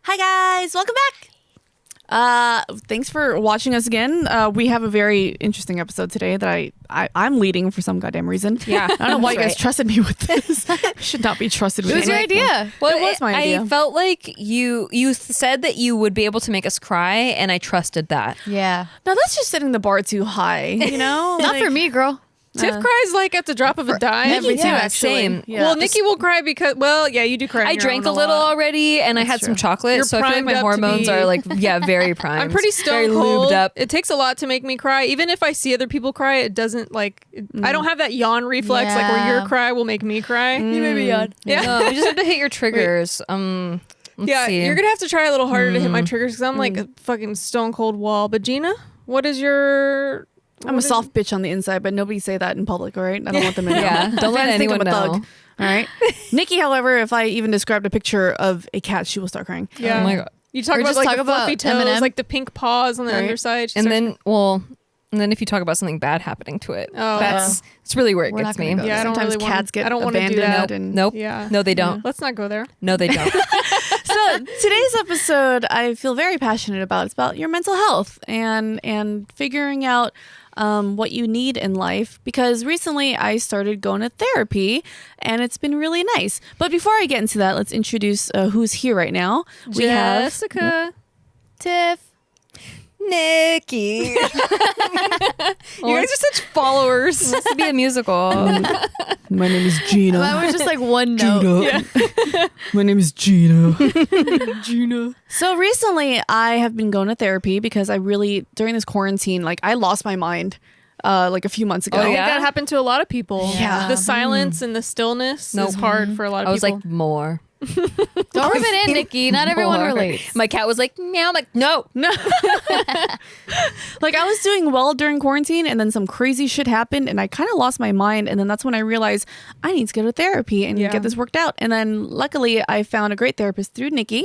Hi guys, welcome back. Thanks for watching us again. We have a very interesting episode today that I'm leading for some goddamn reason. Yeah, I don't know why you guys trusted me with this. I should not be trusted with It was your idea. Well, it was my idea. I felt like you said that you would be able to make us cry, and I trusted that. Yeah. Now that's just setting the bar too high, you know? Not for me, girl. Tiff cries like at the drop of a dime. Nikki too, actually. Same. Yeah. Well, Nikki will cry because, well, yeah, you do cry. on I your drank own a little lot. already, and I That's had some true. chocolate, You're so I feel like primed my up to hormones be- are like, very primed. I'm pretty very stone lubed cold. up. It takes a lot to make me cry. Even if I see other people cry, it doesn't like. I don't have that yawn reflex like where Yeah. your cry will make me cry. You made me yawn. Yeah. No, you just have to hit your triggers. Let's Yeah, see. you're gonna have to try a little harder to hit my triggers because I'm like a fucking stone cold wall. But Gina, what is your? I'm a soft bitch on the inside, but nobody say that in public, all right? I don't want them to know. Yeah, don't let Fans think anyone I'm a know. thug, all right? Nikki, however, if I even described a picture of a cat, she will start crying. Yeah. Oh my god. You talk Or about just like talk the about fluffy toes, M&M. like the pink paws on the Right. underside. She And starts- then if you talk about something bad happening to it, Oh. that's really where it We're gets not me. gonna go Yeah, I don't Sometimes really wanna- cats get I don't wanna do abandoned. that. And Nope. Yeah. No, they don't. Let's not go there. No, they don't. So today's episode, I feel very passionate about. It's about your mental health and figuring out what you need in life. Because recently I started going to therapy, and it's been really nice. But before I get into that, let's introduce who's here right now. We have Jessica. Tiff. Nikki. You guys are such followers. This to be a musical. my name is Gina. That was just like one note. My name is Gina. Gina. So recently I have been going to therapy because I really, during this quarantine, like I lost my mind like a few months ago. I think yeah? that happened to a lot of people. Yeah. The silence and the stillness Nope. is hard for a lot of I was people. like, more. Don't rub it in, Nikki. Not everyone More. relates. My cat was like, meow. I'm like, no. No. Like I was doing well during quarantine and then some crazy shit happened and I kind of lost my mind, and then that's when I realized I need to go to therapy and Yeah. get this worked out. And then luckily I found a great therapist through Nikki,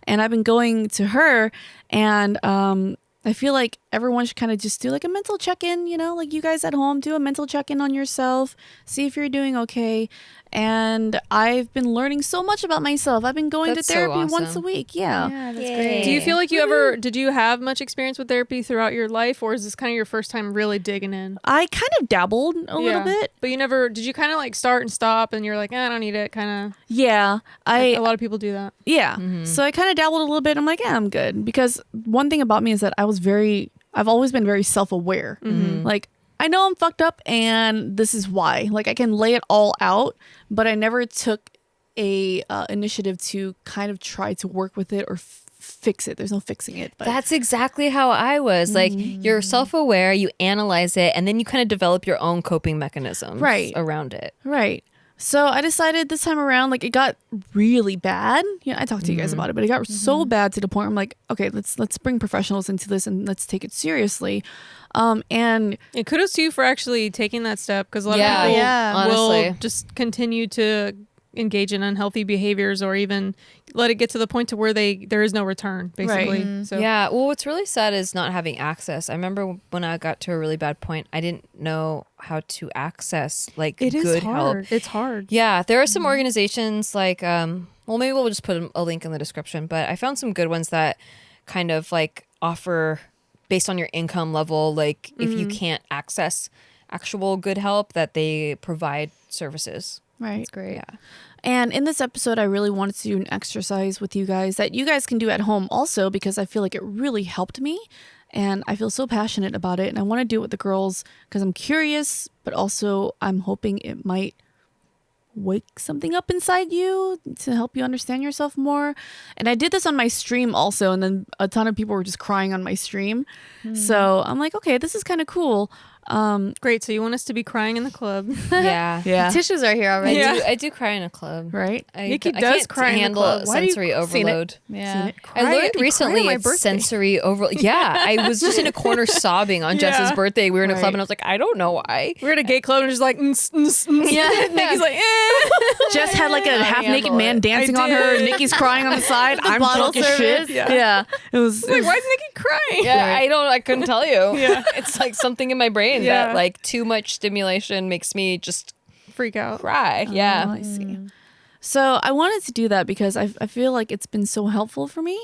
and I've been going to her, and I feel like everyone should kind of just do like a mental check-in, you know, like you guys at home, do a mental check-in on yourself, see if you're doing okay. And I've been learning so much about myself. I've been going That's to so therapy once awesome. a week. Yeah. that's Yay. do you feel like did you have much experience with therapy throughout your life, or is this kind of your first time really digging in? I kind of dabbled a little bit. But did you kind of like start and stop and you're like, I don't need it, kind of? Yeah. A lot of people do that. Yeah. Mm-hmm. So I kind of dabbled a little bit. I'm like, yeah, I'm good. Because one thing about me is that I've always been very self-aware. Like, I know I'm fucked up and this is why. Like, I can lay it all out, but I never took a initiative to kind of try to work with it or fix it. There's no fixing it. But That's exactly how I was. Like, you're self-aware, you analyze it, and then you kind of develop your own coping mechanisms around it. Right. So I decided this time around, like it got really bad. You know, I talked to you guys about it, but it got so bad to the point where I'm like, okay, let's bring professionals into this and let's take it seriously. And And kudos to you for actually taking that step, because a lot of Yeah, people yeah. will honestly. just continue to engage in unhealthy behaviors or even let it get to the point to where there is no return, basically. So Yeah, well, what's really sad is not having access. I remember when I got to a really bad point, I didn't know how to access like it is good hard. help. It's hard. Yeah, there are some organizations like, well, maybe we'll just put a link in the description, but I found some good ones that kind of like offer based on your income level, like if you can't access actual good help, that they provide services. right. That's great. Yeah. And in this episode, I really wanted to do an exercise with you guys that you guys can do at home also, because I feel like it really helped me. And I feel so passionate about it. And I want to do it with the girls because I'm curious, but also I'm hoping it might wake something up inside you to help you understand yourself more. And I did this on my stream also. And then a ton of people were just crying on my stream. So I'm like, okay, this is kind of cool. Great. So you want us to be crying in the club? Yeah. Yeah. Tissues are here already. Yeah. I do cry in a club. Right? Nikki I does can't cry in the handle club. Why do you- sensory Seen it. overload. Yeah. I learned recently on my it's birthday. sensory overload. Yeah, I was just in a corner sobbing on Jess's Yeah. birthday. We were in a Right. club and I was like, I don't know why. We're at a gay club and just like, Yeah. Nikki's like, Jess had like a half naked handle man it. dancing I on her. did. Nikki's crying on the side. I'm bottle drunk as shit. service. Yeah. It was. like, why is Nikki crying? Yeah, I couldn't tell you. Yeah. It's like something in my brain Yeah. that like too much stimulation makes me just Freak out. cry. Yeah. I see. So I wanted to do that because I feel like it's been so helpful for me.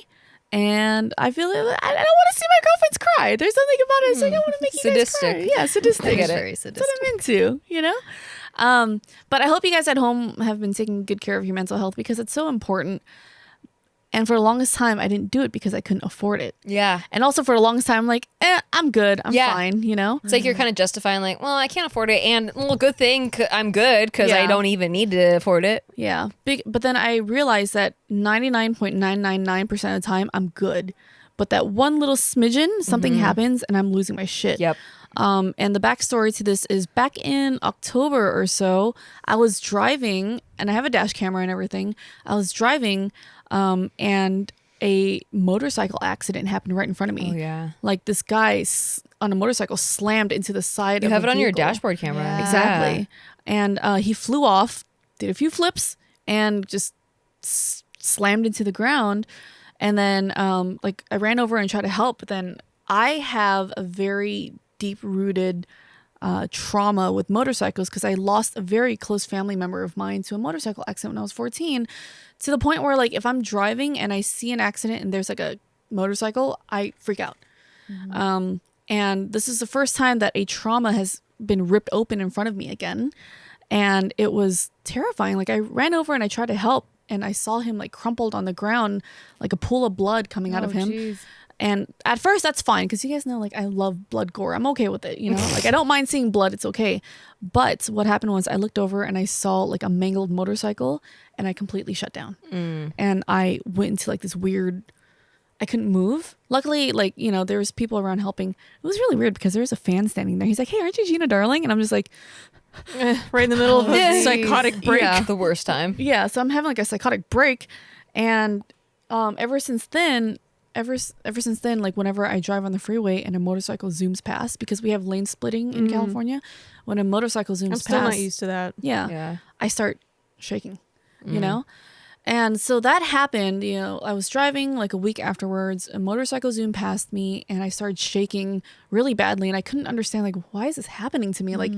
And I feel like I don't want to see my girlfriends cry. There's something about it. It's like I want to make you guys cry. Yeah, sadistic. I get it. Very That's sadistic. what I'm into, you know? But I hope you guys at home have been taking good care of your mental health because it's so important. And for the longest time, I didn't do it because I couldn't afford it. Yeah. And also for the longest time, I'm like, I'm good. I'm fine, you know? It's like you're kind of justifying, like, well, I can't afford it. And, well, good thing I'm good because I don't even need to afford it. Yeah. But then I realized that 99.999% of the time, I'm good. But that one little smidgen, something happens and I'm losing my shit. Yep. And the backstory to this is back in October or so, I was driving and I have a dash camera and everything. I was driving and a motorcycle accident happened right in front of me. Oh, yeah. Like this guy on a motorcycle slammed into the side You of have a it on your vehicle. dashboard camera. Yeah. Exactly. And he flew off, did a few flips, and just slammed into the ground. And then like I ran over and tried to help, but then I have a very deep-rooted trauma with motorcycles because I lost a very close family member of mine to a motorcycle accident when I was 14, to the point where like if I'm driving and I see an accident and there's like a motorcycle, I freak out. And this is the first time that a trauma has been ripped open in front of me again. And it was terrifying. Like I ran over and I tried to help and I saw him like crumpled on the ground, like a pool of blood coming out of him. Geez. And at first that's fine because you guys know like I love blood gore. I'm okay with it, you know? Like I don't mind seeing blood, it's okay. But what happened was I looked over and I saw like a mangled motorcycle and I completely shut down. And I went into like this weird, I couldn't move. Luckily, like, you know, there was people around helping. It was really weird because there was a fan standing there. He's like, "Hey, aren't you Gina Darling?" And I'm just like, Right in the middle of a Jeez. psychotic break. Yeah. The worst time. yeah. So I'm having like a psychotic break. And ever since then, like whenever I drive on the freeway and a motorcycle zooms past, because we have lane splitting in California, when a motorcycle zooms I'm past, still not used to that. yeah, I start shaking, you know? And so that happened, you know, I was driving like a week afterwards, a motorcycle zoomed past me and I started shaking really badly and I couldn't understand like, why is this happening to me? Like,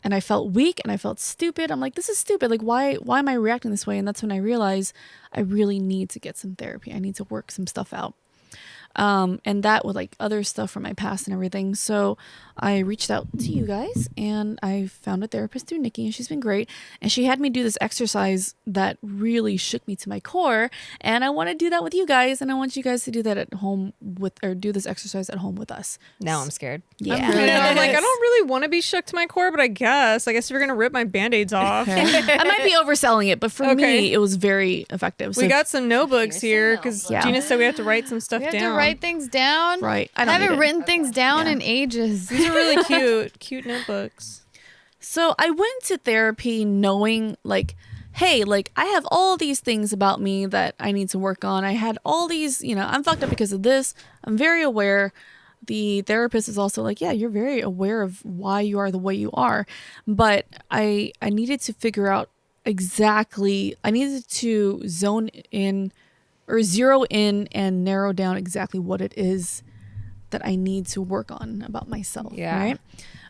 and I felt weak and I felt stupid. I'm like, this is stupid. Like, why am I reacting this way? And that's when I realized I really need to get some therapy. I need to work some stuff out. And that with like other stuff from my past and everything. So I reached out to you guys and I found a therapist through Nikki and she's been great. And she had me do this exercise that really shook me to my core. And I want to do that with you guys. And I want you guys to do that at home do this exercise at home with us. Now I'm scared. Yeah. I'm like, I don't really want to be shook to my core, but I guess if you're gonna rip my band-aids off. I might be overselling it, but for me, it was very effective. We got some notebooks here because Yeah. Gina said we have to write some stuff We have down. to write things down. Right. I I don't haven't need it. written things down in ages. These are really cute notebooks. So I went to therapy knowing like, hey, like I have all these things about me that I need to work on. I had all these, you know, I'm fucked up because of this. I'm very aware. The therapist is also like, yeah, you're very aware of why you are the way you are. But I needed to figure out exactly, I needed to zero in and narrow down exactly what it is that I need to work on about myself. Yeah. Right.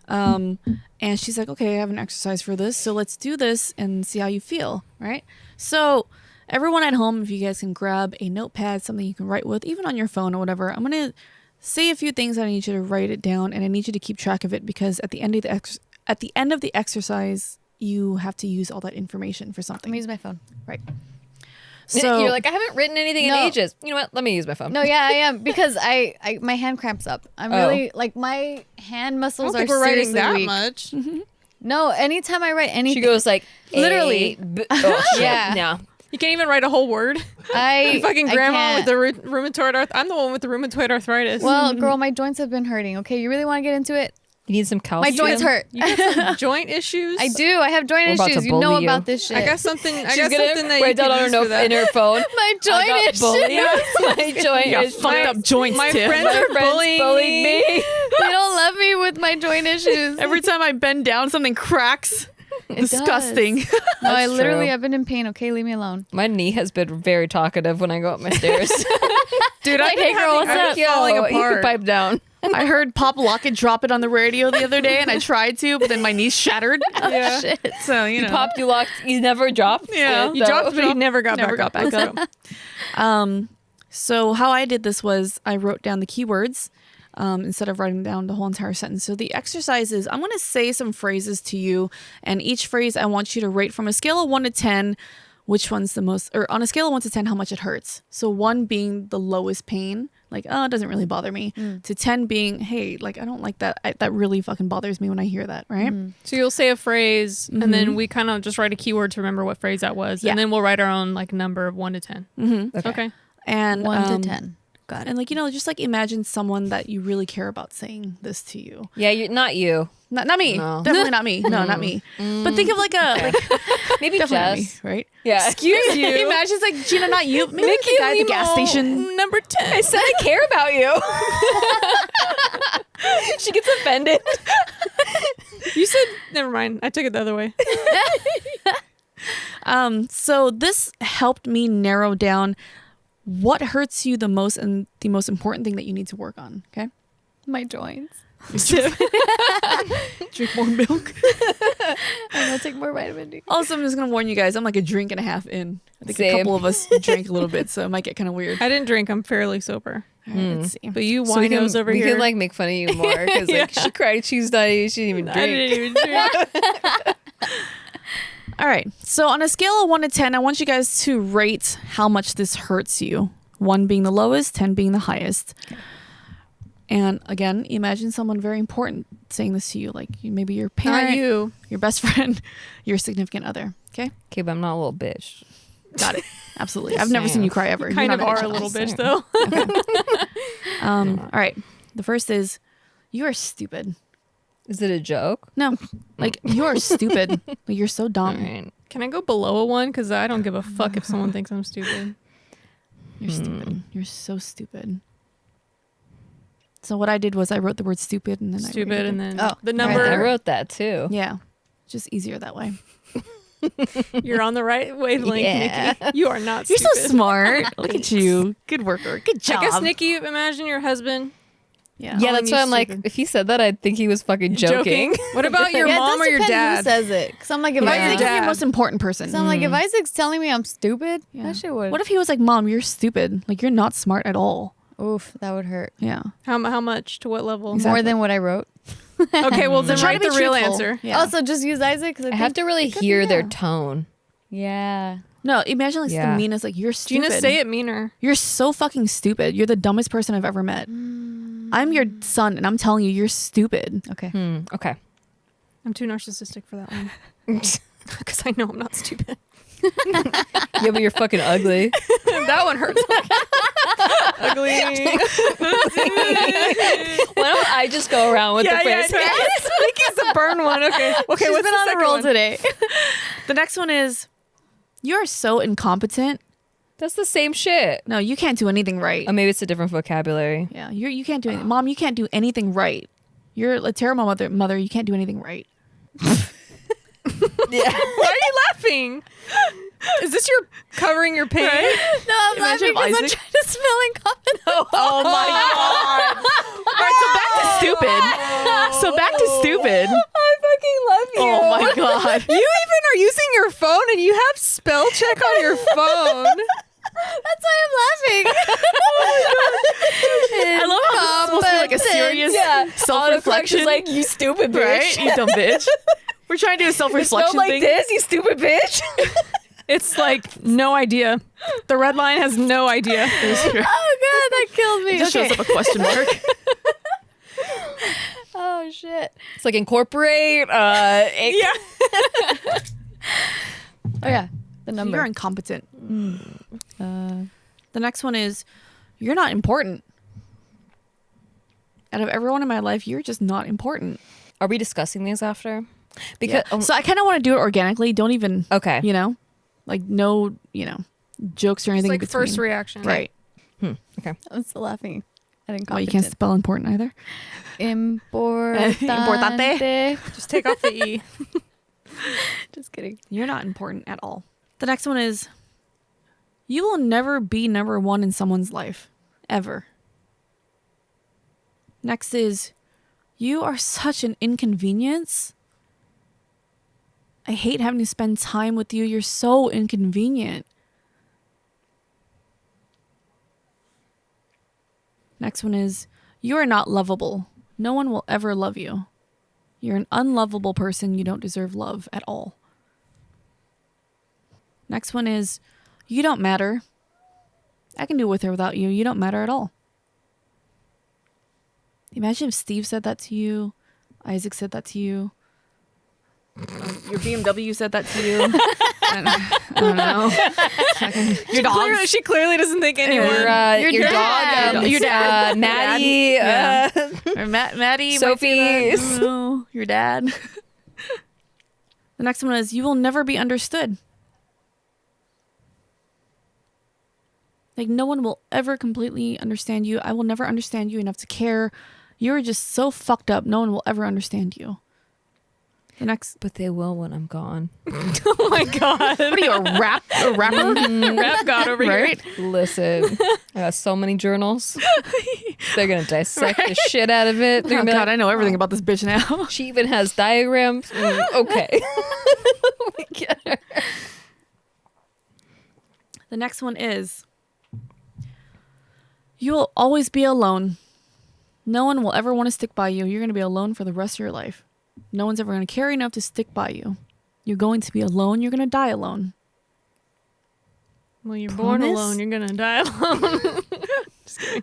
And she's like, okay, I have an exercise for this. So let's do this and see how you feel. Right. So everyone at home, if you guys can grab a notepad, something you can write with, even on your phone or whatever, I'm going to say a few things that I need you to write it down and I need you to keep track of it because at the end of the exercise, you have to use all that information for Let something. me use my phone. Right. So You're like, I haven't written anything in No. ages. You know what? Let me use my phone. No, yeah, I am because I my hand cramps up. I'm Oh. really like my hand I muscles don't think are we're writing seriously that weak. much. No, anytime I write anything, She goes like, Literally. oh, shit. Yeah. No. You can't even write a whole word. I Fucking I grandma with can't. the rheumatoid arthritis. I'm the one with the rheumatoid arthritis. Well, girl, my joints have been hurting. Okay, you really want to get into it? You need some My calcium. joints hurt. You got some joint issues. I do. I have joint We're about to issues. You know bully you. about this shit. I got something. I She's got gonna something that you write can down on use her for note that. in her phone. my I joint got issues. bullied. My joint you got is fucked up joints, My Tiff. friends are bullying bullied me. They don't love me with my joint issues. Every time I bend down, something cracks. does. Disgusting. No, I That's literally true. have been in pain. Okay, leave me alone. My knee has been very talkative when I go up my stairs. Dude, Like, hey, girl, what's I've up? been falling You can apart. pipe down. I heard Pop Locket drop it on the radio the other day, and I tried to, but then my knees shattered. Yeah. Shit. So you know, Popped, you locked, you never dropped. Yeah. You dropped, but you never got back up. So how I did this was I wrote down the keywords instead of writing down the whole entire sentence. So the exercise is I'm going to say some phrases to you, and each phrase I want you to rate from a scale of 1 to 10. Which one's the most, or on a scale of 1 to 10, how much it hurts. So 1 being the lowest pain, like, oh, it doesn't really bother me, to 10 being, hey, like, I don't like that. That really fucking bothers me when I hear that, right? So you'll say a phrase, and then we kind of just write a keyword to remember what phrase that was, Yeah. and then we'll write our own like number of 1 to 10. Okay. And 1 to 10. Got it. And like, you know, just like imagine someone that you really care about saying this to you. Yeah, you're not you. Not me. No. Definitely not me. No, not me. But think of like a, Maybe definitely Jess. not me, right? Yeah. Excuse you. Imagine it's like, Gina, not you. Maybe like the guy at the gas station. Number 10. I said I care about you. She gets offended. You said, never mind. I took it the other way. So this helped me narrow down what hurts you the most and the most important thing that you need to work on. Okay. My joints. Drink more milk. I'm gonna take more vitamin D. Also, I'm just gonna warn you guys. I'm like a drink and a half in. I think Same. a couple of us drank a little bit, so it might get kind of weird. I didn't drink. I'm fairly sober. All right, let's see. But you So we winos over we here. can like make fun of you more because like she cried. She's not. She didn't even drink. I didn't even drink. All right. So on a scale of 1 to 10, I want you guys to rate how much this hurts you. 1 being the lowest, 10 being the highest. And again, imagine someone very important saying this to you, like maybe your parent, Not you. your best friend, your significant other. Okay, Okay, but I'm not a little bitch. got it. Absolutely. I've never seen you cry ever. You're Kind not of a are bitch a at little all. bitch though. All right. The first is you are stupid. Is it a joke? No, like you are stupid. Like you're so dumb. All right. Can I go below a 1? Because I don't give a fuck if someone thinks I'm stupid. You're stupid. You're so stupid. So what I did was I wrote the word stupid and then Stupid, I rated and it. then Oh, the right number. I wrote that too. Yeah, just easier that way. You're on the right wavelength, Yeah. Nikki. You are not You're stupid. so smart. Look at you. Good worker. Good job. I guess, Nikki, imagine your husband Yeah. Yeah, Calling that's you why I'm like, stupid. if he said that, I'd think he was fucking joking. What about your Yeah, it mom does or your depend dad? Who says it? Because I'm like, if But Yeah. I think Isaac, of your Dad. most important person. so I'm like, if Isaac's telling me I'm stupid, Yeah. that shit would. What if he was like, Mom, you're stupid. Like you're not smart at all. Oof, that would hurt. Yeah. How much? To what level? Exactly. More than what I wrote. Okay, well then Try write to the be real truthful. answer. Yeah. Also, just use Isaac. Cause I have to really hear their tone. Yeah. No, imagine like Yeah. the meanest, like you're stupid. Gina, say it meaner. You're so fucking stupid. You're the dumbest person I've ever met. I'm your son and I'm telling you, you're stupid. Okay. Okay. I'm too narcissistic for that one. Because I know I'm not stupid. Yeah, but you're fucking ugly. That one hurts. Ugly. Why don't I just go around with the face? Nikki's the burn one. Okay. Okay, She's what's been the on a second roll one? today. The next one is you're so incompetent. That's the same shit. No, you can't do anything right. Or maybe it's a different vocabulary. Yeah, you can't do anything. Mom, you can't do anything right. You're a terrible mother. You can't do anything right. Yeah. Why are you laughing? Is this your covering your pain? No, I'm Imagine laughing because I'm Isaac. trying to spell incompetent. Oh my god. All right, so back to stupid. So back to stupid. I fucking love you. Oh my god. You even are using your phone and you have spell check on your phone. That's why I'm laughing. I love how this is supposed to be like a serious self-reflection. Autocorrection's like, you stupid bitch. Right? You dumb bitch. We're trying to do a It's not self-reflection like thing. this, you stupid bitch. It's like no idea. The red line has no idea. Oh god, that killed me. It just shows up a question mark. Oh shit. It's like incorporate. Yeah. Oh yeah, the number. You're incompetent. The next one is you're not important. Out of everyone in my life, you're just not important. Are we discussing these after? Because Yeah. So I kind of want to do it organically. Don't even, okay. like no, jokes or It's anything. like in between. first reaction. Right. Okay. I'm still laughing at Oh, incompetent. you can't spell important either. Importante. Importante. Just take off the E. Just kidding. You're not important at all. The next one is you will never be number one in someone's life. Ever. Next is, you are such an inconvenience. I hate having to spend time with you. You're so inconvenient. Next one is, you are not lovable. No one will ever love you. You're an unlovable person. You don't deserve love at all. Next one is, you don't matter. I can do with or without you. You don't matter at all. Imagine if Steve said that to you, Isaac said that to you, your BMW said that to you. I don't know. Your dog. She clearly doesn't think anyone. Your dog. Your dad. Maddie. Or Maddie. Sophie. No, your dad. The next one is, you will never be understood. Like, no one will ever completely understand you. I will never understand you enough to care. You're just so fucked up. No one will ever understand you. The next, But they will when I'm gone. Oh my god. what are you, a rapper? Rap god over Right? Listen, I got so many journals. They're gonna dissect the shit out of it. They're Oh gonna be God, like, I know everything about this bitch now. she even has diagrams. Okay. We get her. The next one is, you will always be alone. No one will ever want to stick by you. You're going to be alone for the rest of your life. No one's ever going to care enough to stick by you. You're going to be alone. You're going to die alone. Well, you're born Promise? alone. You're gonna die alone. Just kidding.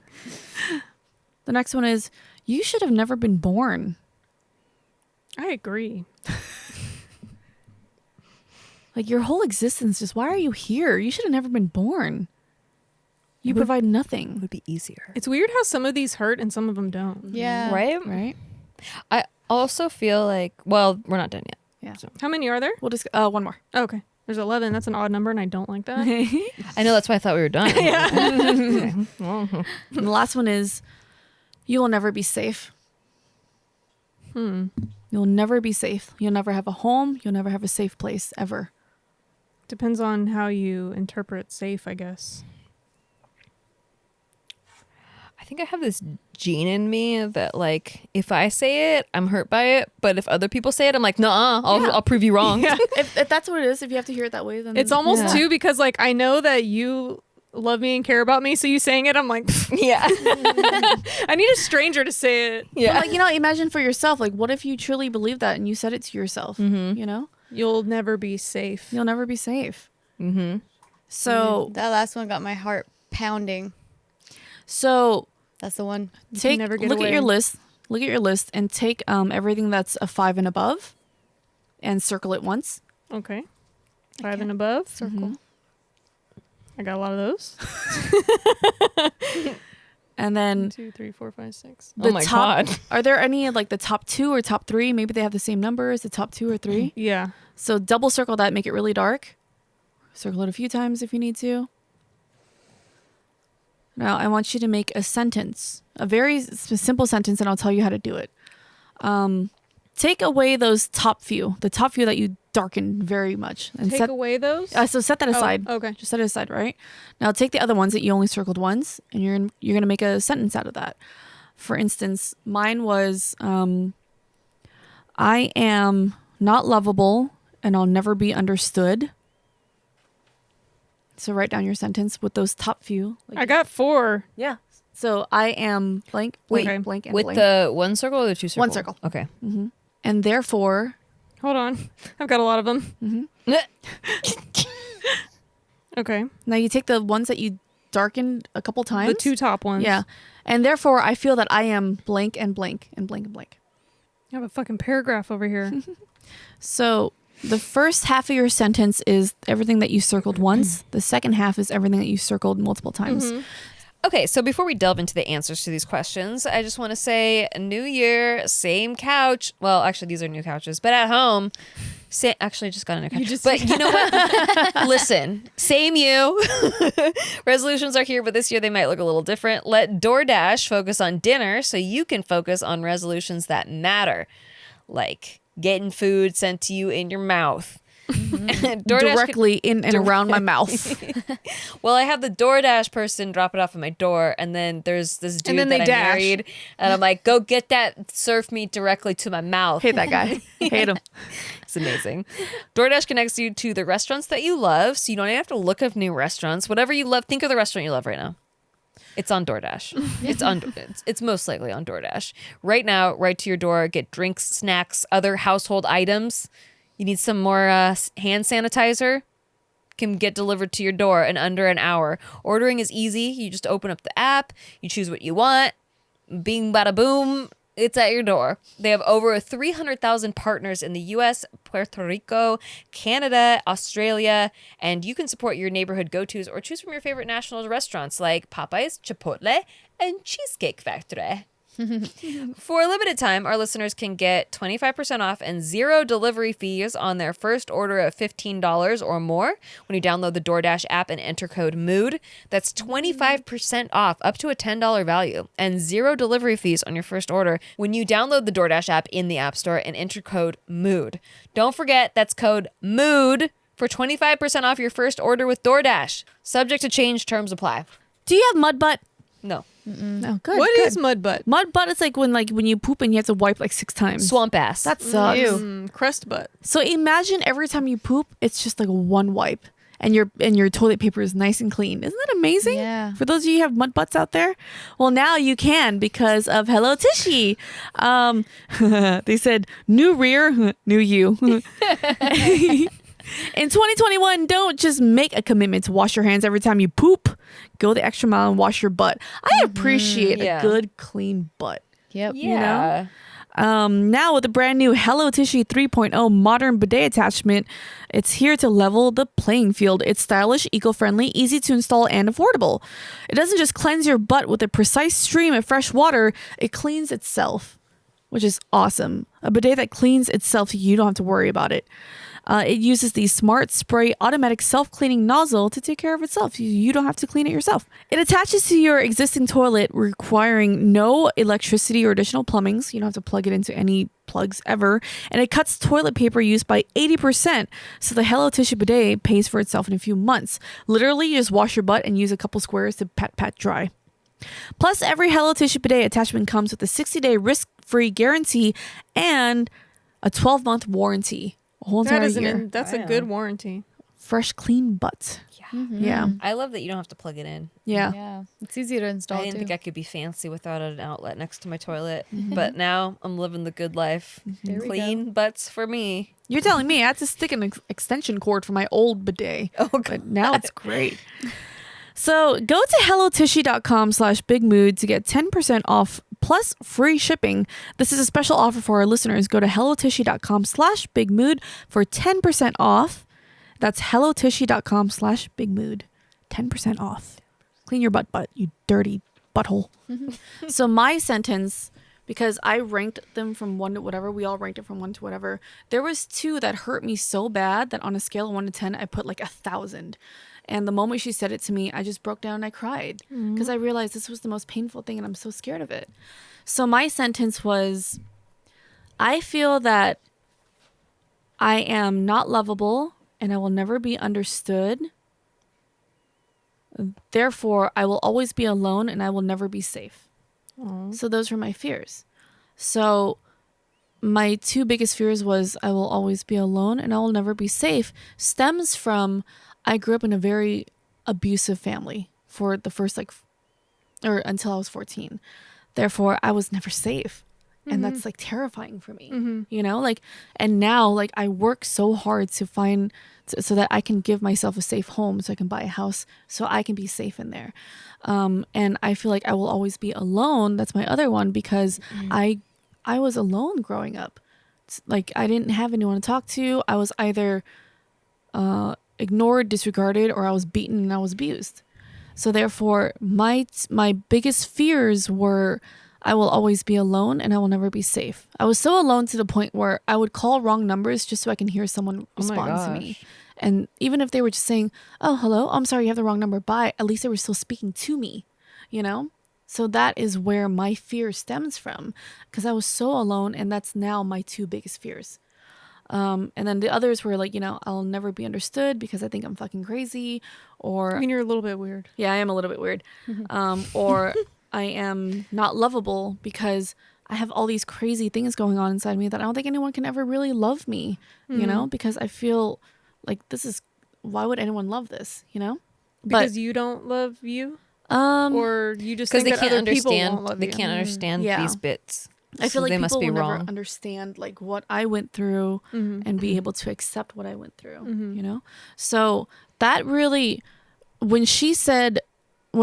The next one is, you should have never been born. I agree. Like, your whole existence, just why are you here? You should have never been born. You provide It nothing. would be easier. It's weird how some of these hurt and some of them don't. Yeah. Right? Right? I also feel like, well, we're not done yet. Yeah. How many are there? We'll just, one more. Oh, okay. There's 11. That's an odd number, and I don't like that. I know, that's why I thought we were done. Okay. Well, And the last one is, you will never be safe. You'll never be safe. You'll never have a home. You'll never have a safe place ever. Depends on how you interpret safe, I guess. I think I have this gene in me that, like, if I say it, I'm hurt by it. But if other people say it, I'm like, nah, I'll prove you wrong. Yeah. If that's what it is, if you have to hear it that way, then It's almost Yeah. too, because like I know that you love me and care about me, so you saying it, I'm like, Yeah. I need a stranger to say it. But, Yeah. like, imagine for yourself, like, what if you truly believe that and you said it to yourself? You know, You'll never be safe. you'll never be safe. Mm-hmm. So, That last one got my heart pounding. so That's the one. take never get look at away. your list. Look at your list and take everything that's a 5 and above, and circle it once. Okay. 5 and above. Circle. I got a lot of those. And 1, then 2, 3, 4, 5, 6. the Oh my top. God. Are there any of, like, the top 2 or top 3? Maybe they have the same numbers. The top 2 or 3. Yeah. So double circle that. Make it really dark. Circle it a few times if you need to. Now I want you to make a sentence, a very simple sentence, and I'll tell you how to do it. Take away those top few, the top few that you darken very much, and Take away those. so set that aside. Oh, okay. Just set it aside, right? Now take the other ones that you only circled once, and you're gonna make a sentence out of that. For instance, mine was, I am not lovable, and I'll never be understood. So write down your sentence with those top few. I got 4. Yeah. So I am blank, Wait, blank, blank, and With blank. the one circle or the 2 circle? One circle. Okay. And therefore, Hold on. I've got a lot of them. Okay. now you take the ones that you darkened a couple times. The 2 top ones. Yeah. And therefore, I feel that I am blank and blank and blank and blank. I have a fucking paragraph over here. So the first half of your sentence is everything that you circled once. The second half is everything that you circled multiple times. Okay, so before we delve into the answers to these questions, I just want to say new year, same couch. Well, actually, these are new couches, but at home, actually, I just got a new couch. But you know what? Listen, same you. Resolutions are here, but this year they might look a little different. Let DoorDash focus on dinner so you can focus on resolutions that matter, like getting food sent to you in your mouth, And DoorDash directly in and around my mouth. well, I have the DoorDash person drop it off at my door, and then there's this dude then that they I dash. married, and I'm like, go get that surf meat directly to my mouth. Hate that guy. Hate him. It's amazing. DoorDash connects you to the restaurants that you love, so you don't even have to look up new restaurants. Whatever you love, think of the restaurant you love right now. It's on DoorDash. It's most likely on DoorDash. Right now, right to your door, get drinks, snacks, other household items. You need some more hand sanitizer? Can get delivered to your door in under an hour. Ordering is easy. You just open up the app, you choose what you want. Bing, bada, boom. It's at your door. They have over 300,000 partners in the U.S., Puerto Rico, Canada, Australia, and you can support your neighborhood go-tos or choose from your favorite national restaurants like Popeyes, Chipotle, and Cheesecake Factory. For a limited time, our listeners can get 25% off and 0 delivery fees on their first order of $15 or more when you download the DoorDash app and enter code MOOD. That's 25% off up to a $10 value and 0 delivery fees on your first order when you download the DoorDash app in the App Store and enter code MOOD. Don't forget, that's code MOOD for 25% off your first order with DoorDash. Subject to change, terms apply. Do you have mud butt? No. No, good. What good. is mud butt? Mud butt? Is like when you poop and you have to wipe like 6 times. Swamp ass. That sucks. Crust butt. So imagine every time you poop, it's just like one wipe, and your toilet paper is nice and clean. Isn't that amazing? Yeah. For those of you who have mud butts out there, well, now you can because of Hello Tushy. They said new rear, new you. In 2021, don't just make a commitment to wash your hands every time you poop. Go the extra mile and wash your butt. I appreciate Yeah. a good, clean butt. Yep. Yeah. Now with the brand new Hello Tushy 3.0 modern bidet attachment, it's here to level the playing field. It's stylish, eco-friendly, easy to install, and affordable. It doesn't just cleanse your butt with a precise stream of fresh water, it cleans itself, which is awesome. A bidet that cleans itself so you don't have to worry about it. It uses the smart spray automatic self-cleaning nozzle to take care of itself. You don't have to clean it yourself. It attaches to your existing toilet, requiring no electricity or additional plumbings. You don't have to plug it into any plugs ever. And it cuts toilet paper use by 80%. So the Hello Tushy bidet pays for itself in a few months. Literally, you just wash your butt and use a couple squares to pat dry. Plus, every Hello Tushy bidet attachment comes with a 60-day risk-free guarantee and a 12-month warranty. A whole entire year. That's a good warranty. Fresh, clean butt. Yeah. Yeah. I love that you don't have to plug it in. Yeah. Yeah. It's easy to install I didn't too. think I could be fancy without an outlet next to my toilet, but now I'm living the good life. There we Clean butts for me. You're telling me I had to stick an extension cord for my old bidet. Oh, But now it's great. So go to hellotushy.com/bigmood to get 10% off plus free shipping. This is a special offer for our listeners. Go to hellotushy.com/bigmood for 10% off. That's hellotushy.com/bigmood. 10% off. Clean your butt, you dirty butthole. So my sentence, because I ranked them from 1 to whatever, we all ranked it from 1 to whatever. There was 2 that hurt me so bad that on a scale of 1 to 10, I put like 1,000. And the moment she said it to me, I just broke down and I cried because I realized this was the most painful thing and I'm so scared of it. So my sentence was, I feel that I am not lovable and I will never be understood. Therefore, I will always be alone and I will never be safe. So those were my fears. So my 2 biggest fears was I will always be alone and I will never be safe stems from I grew up in a very abusive family for the first or until I was 14. Therefore, I was never safe. And that's like terrifying for me, you know, like, and now like I work so hard to find so that I can give myself a safe home so I can buy a house so I can be safe in there. And I feel like I will always be alone. That's my other one because I was alone growing up. It's like I didn't have anyone to talk to. I was either ignored, disregarded, or I was beaten and I was abused. So therefore, my biggest fears were I will always be alone and I will never be safe. I was so alone to the point where I would call wrong numbers just so I can hear someone respond to me. And even if they were just saying, oh, hello, I'm sorry, you have the wrong number, bye, at least they were still speaking to me, you know? So that is where my fear stems from because I was so alone and that's now my 2 biggest fears. And then the others were like, I'll never be understood because I think I'm fucking crazy, or I mean, you're a little bit weird. yeah, I am a little bit weird, or I am not lovable because I have all these crazy things going on inside me that I don't think anyone can ever really love me, because I feel like why would anyone love this, Because you don't love you? Or you just because think they that can't other people understand. won't love They you? can't understand Yeah. these bits. I feel like they must people be will wrong. never understand like what I went through and be able to accept what I went through, So that really, when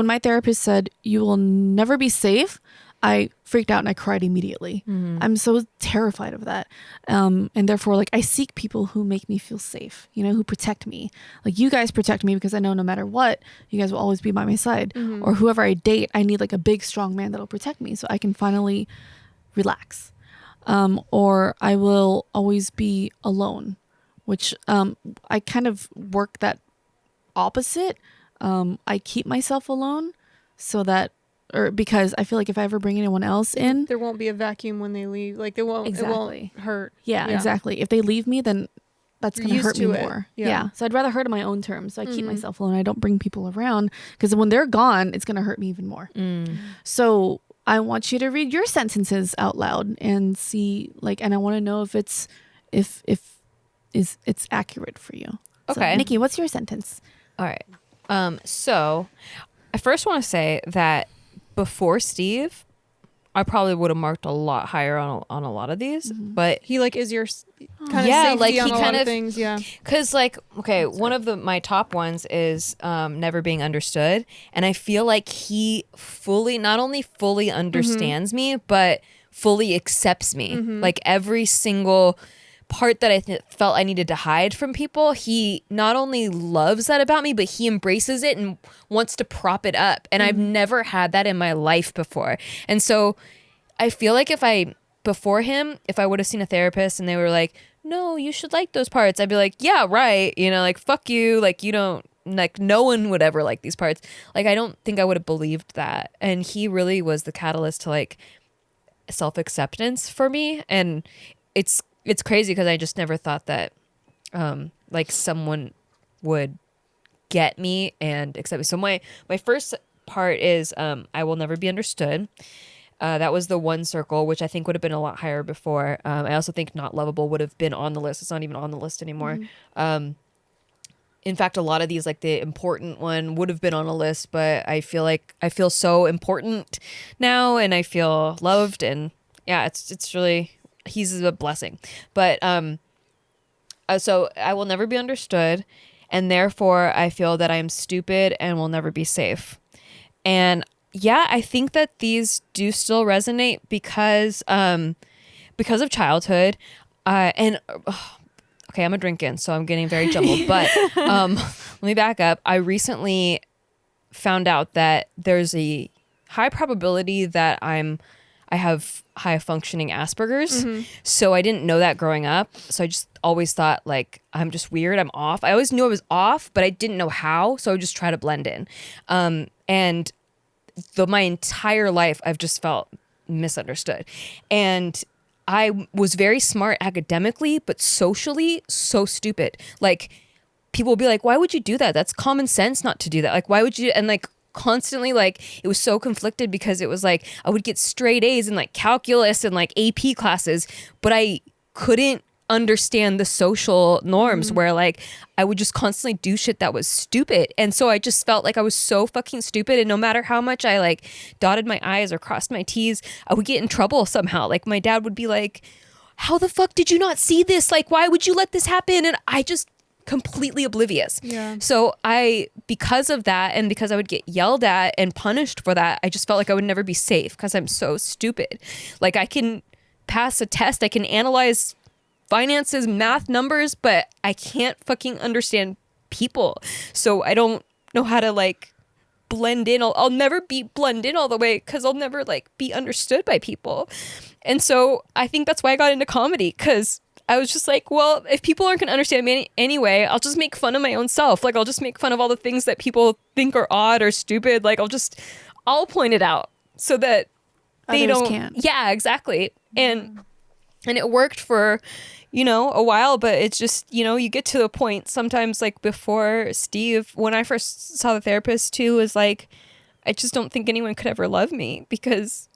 my therapist said, you will never be safe, I freaked out and I cried immediately. I'm so terrified of that. And therefore, like, I seek people who make me feel safe, who protect me. Like, you guys protect me because I know no matter what, you guys will always be by my side. Or whoever I date, I need like a big, strong man that'll protect me so I can finally relax. Or I will always be alone, which I kind of work that opposite. I keep myself alone because I feel like if I ever bring anyone else in, There won't be a vacuum when they leave. Like, it won't hurt. Yeah, exactly. If they leave me, then that's going to hurt me more. Yeah. Yeah. So I'd rather hurt on my own terms. So I keep myself alone. I don't bring people around because when they're gone, it's going to hurt me even more. So I want you to read your sentences out loud and see, like, and I want to know if it's accurate for you. Okay. So, Nikki, what's your sentence? All right. So I first want to say that before Steve, I probably would have marked a lot higher on a lot of these, but He like is your kind Yeah, of safety like, on he a lot kind of of- things. Yeah. because like, okay, one of my top ones is never being understood, and I feel like he not only fully understands me, but fully accepts me. Like every single part that I felt I needed to hide from people, he not only loves that about me, but he embraces it and wants to prop it up. And I've never had that in my life before. And so I feel like if I would have seen a therapist and they were like, no, you should like those parts, I'd be like, yeah, right. Like, fuck you. Like, you don't, like, no one would ever like these parts. Like, I don't think I would have believed that. And he really was the catalyst to like self-acceptance for me. And it's crazy because I just never thought that like someone would get me and accept me. So my first part is I will never be understood. That was the one circle, which I think would have been a lot higher before. I also think not lovable would have been on the list. It's not even on the list anymore. In fact, a lot of these, like the important one would have been on a list, but I feel so important now and I feel loved, and yeah, it's really, he's a blessing. But so I will never be understood, and therefore I feel that I'm stupid and will never be safe. And yeah, I think that these do still resonate because of childhood. Okay, I'm a drinking, so I'm getting very jumbled. But let me back up. I recently found out that there's a high probability that I have high functioning Asperger's. So I didn't know that growing up. So I just always thought like, I'm just weird. I'm off. I always knew I was off, but I didn't know how. So I would just try to blend in. And my entire life, I've just felt misunderstood. And I was very smart academically, but socially so stupid. Like, people will be like, why would you do that? That's common sense not to do that. Like, why would you? And like, constantly, like, it was so conflicted because it was like I would get straight A's in like calculus and like AP classes, but I couldn't understand the social norms where like I would just constantly do shit that was stupid. And so I just felt like I was so fucking stupid, and no matter how much I like dotted my I's or crossed my T's, I would get in trouble somehow. Like, my dad would be like, how the fuck did you not see this? Like, why would you let this happen? And I just completely oblivious. Yeah. So because of that, and because I would get yelled at and punished for that, I just felt like I would never be safe because I'm so stupid. Like, I can pass a test, I can analyze finances, math, numbers, but I can't fucking understand people. So I don't know how to like blend in. I'll never blend in all the way because I'll never like be understood by people. And so I think that's why I got into comedy, because I was just like, well, if people aren't going to understand me anyway, I'll just make fun of my own self. Like, I'll just make fun of all the things that people think are odd or stupid. Like, I'll point it out so that they Others don't. can't. Yeah, exactly. And And it worked for, a while, but it's just, you get to the point sometimes, like before Steve, when I first saw the therapist too, was like, I just don't think anyone could ever love me because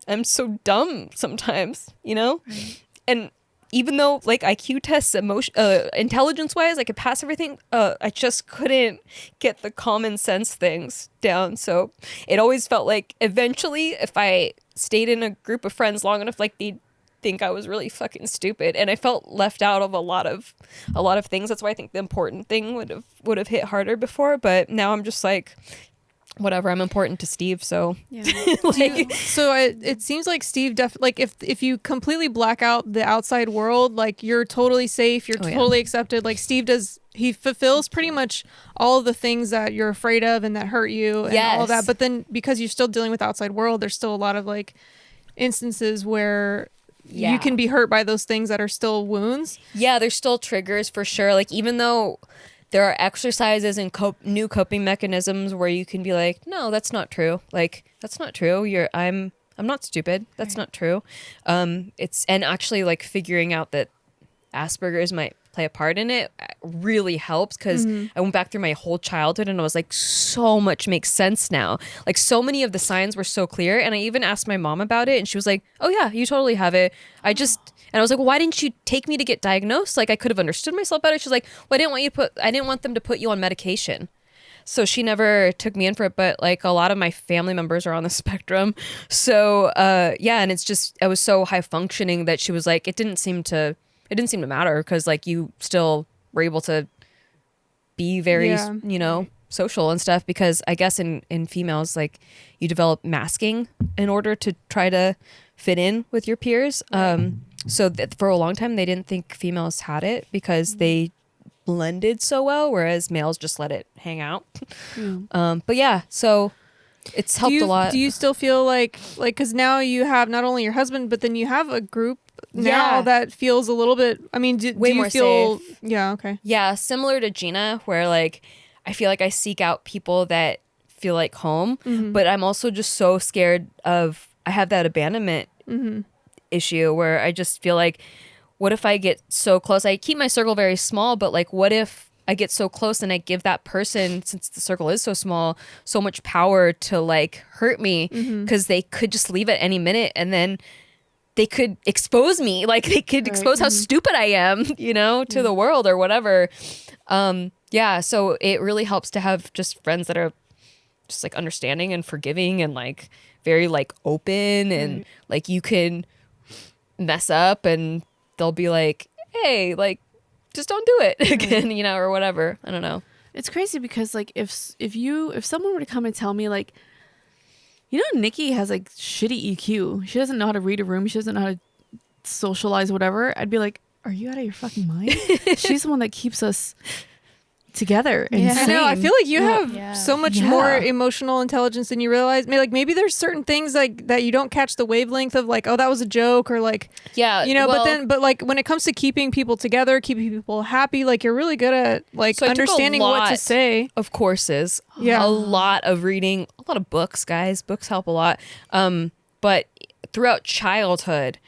I'm so dumb sometimes, Right. And even though like IQ tests, intelligence wise, I could pass everything, I just couldn't get the common sense things down. So it always felt like eventually if I stayed in a group of friends long enough, like they'd think I was really fucking stupid, and I felt left out of a lot of things. That's why I think the important thing would have hit harder before, but now I'm just like, whatever, I'm important to Steve, so Yeah. So it seems like Steve like if you completely black out the outside world, like you're totally safe, you're totally accepted. Like Steve he fulfills pretty much all of the things that you're afraid of and that hurt you and all of that. But then because you're still dealing with the outside world, there's still a lot of like instances where you can be hurt by those things that are still wounds. Yeah, there's still triggers for sure. Like even though there are exercises and new coping mechanisms where you can be like, no, that's not true. Like that's not true. I'm not stupid. That's not true. It's and actually like figuring out that Asperger's might play a part in it really helps, because I went back through my whole childhood and I was like, so much makes sense now. Like so many of the signs were so clear, and I even asked my mom about it and she was like, oh yeah, you totally have it. And I was like, well, why didn't you take me to get diagnosed? Like I could have understood myself better. She's like, well, I didn't want them to put you on medication. So she never took me in for it, but like a lot of my family members are on the spectrum. So and it's just, I was so high functioning that she was like, it didn't seem to matter, because like you still were able to be very, social and stuff, because I guess in females, like you develop masking in order to try to fit in with your peers. So for a long time, they didn't think females had it because they blended so well, whereas males just let it hang out. But yeah, so it's helped a lot. Do you still feel like, because now you have not only your husband, but then you have a group now that feels a little bit, I mean, do you more feel safe. Yeah, okay. Yeah, similar to Gina, where like I feel like I seek out people that feel like home, but I'm also just so scared of, I have that abandonment issue where I just feel like, what if I get so close? I keep my circle very small, but like what if I get so close and I give that person, since the circle is so small, so much power to like hurt me, because they could just leave at any minute, and then they could expose me, like they could expose how stupid I am, to the world or whatever. So it really helps to have just friends that are just like understanding and forgiving and like very like open, and like you can mess up and they'll be like, hey, like just don't do it again, or whatever. I don't know. It's crazy because like if someone were to come and tell me like, Nikki has like shitty EQ. She doesn't know how to read a room. She doesn't know how to socialize, whatever. I'd be like, are you out of your fucking mind? She's the one that keeps us together. Yeah. I know. I feel like you have so much more emotional intelligence than you realize. Maybe there's certain things like that you don't catch the wavelength of, like, oh, that was a joke, or like, but like when it comes to keeping people together, keeping people happy, like you're really good at like understanding what to say. Of courses, a lot of reading, a lot of books, guys. Books help a lot. But throughout childhood,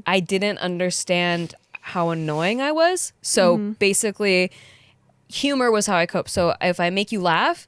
I didn't understand how annoying I was. So basically, humor was how I cope. So if I make you laugh,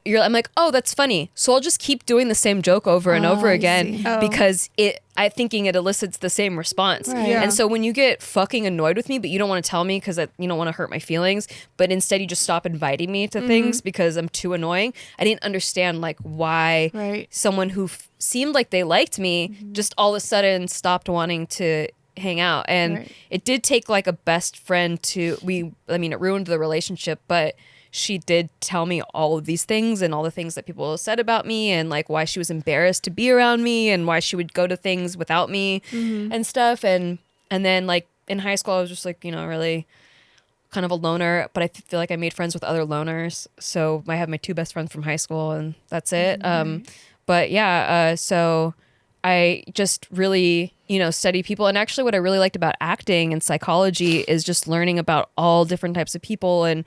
I'm like, oh, that's funny. So I'll just keep doing the same joke over and over again because I thinking it elicits the same response. Right. Yeah. And so when you get fucking annoyed with me, but you don't want to tell me because you don't want to hurt my feelings, but instead you just stop inviting me to things because I'm too annoying. I didn't understand like why someone who seemed like they liked me just all of a sudden stopped wanting to hang out. And it did take like a best friend it ruined the relationship, but she did tell me all of these things and all the things that people said about me, and like why she was embarrassed to be around me, and why she would go to things without me and stuff. And then like in high school, I was just like, really kind of a loner, but I feel like I made friends with other loners. So I have my two best friends from high school, and that's it. But yeah, so I just really, study people. And actually what I really liked about acting and psychology is just learning about all different types of people and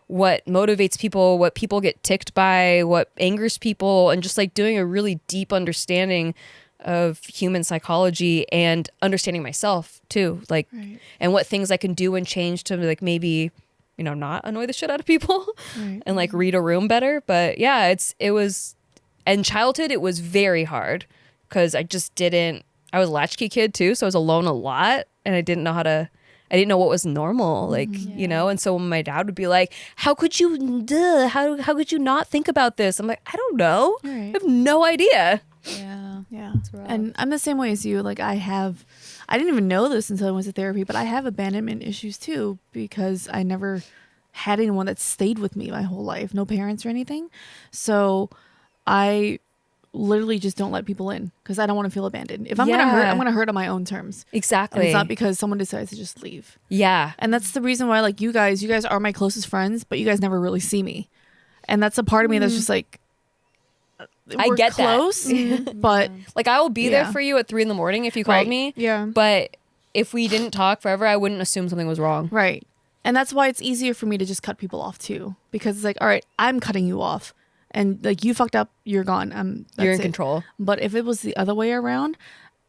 what motivates people, what people get ticked by, what angers people, and just like doing a really deep understanding of human psychology and understanding myself too, like, Right. and what things I can do and change to like maybe, you know, not annoy the shit out of people Right. and like read a room better. But yeah, it was, in childhood, it was very hard because I was a latchkey kid too. So I was alone a lot and I didn't know what was normal, like, you know? And so when my dad would be like, how could you not think about this? I'm like, I don't know. Right. I have no idea. Yeah. Yeah. rough. And I'm the same way as you. Like I didn't even know this until I went to therapy, but I have abandonment issues too because I never had anyone that stayed with me my whole life, no parents or anything. So I literally just don't let people in because I don't want to feel abandoned. If I'm gonna hurt, I'm gonna hurt on my own terms. Exactly. And it's not because someone decides to just leave. Yeah. And that's the reason why, like, you guys are my closest friends, but you guys never really see me. And that's a part of me that's just like, I we're get that. close, but Like I will be there Yeah. for you at 3 a.m. if you called Right. me. Yeah. But if we didn't talk forever, I wouldn't assume something was wrong. right. And that's why it's easier for me to just cut people off too, because it's like, all right, I'm cutting you off, and like you fucked up, you're gone. You're in that's it. control. But if it was the other way around,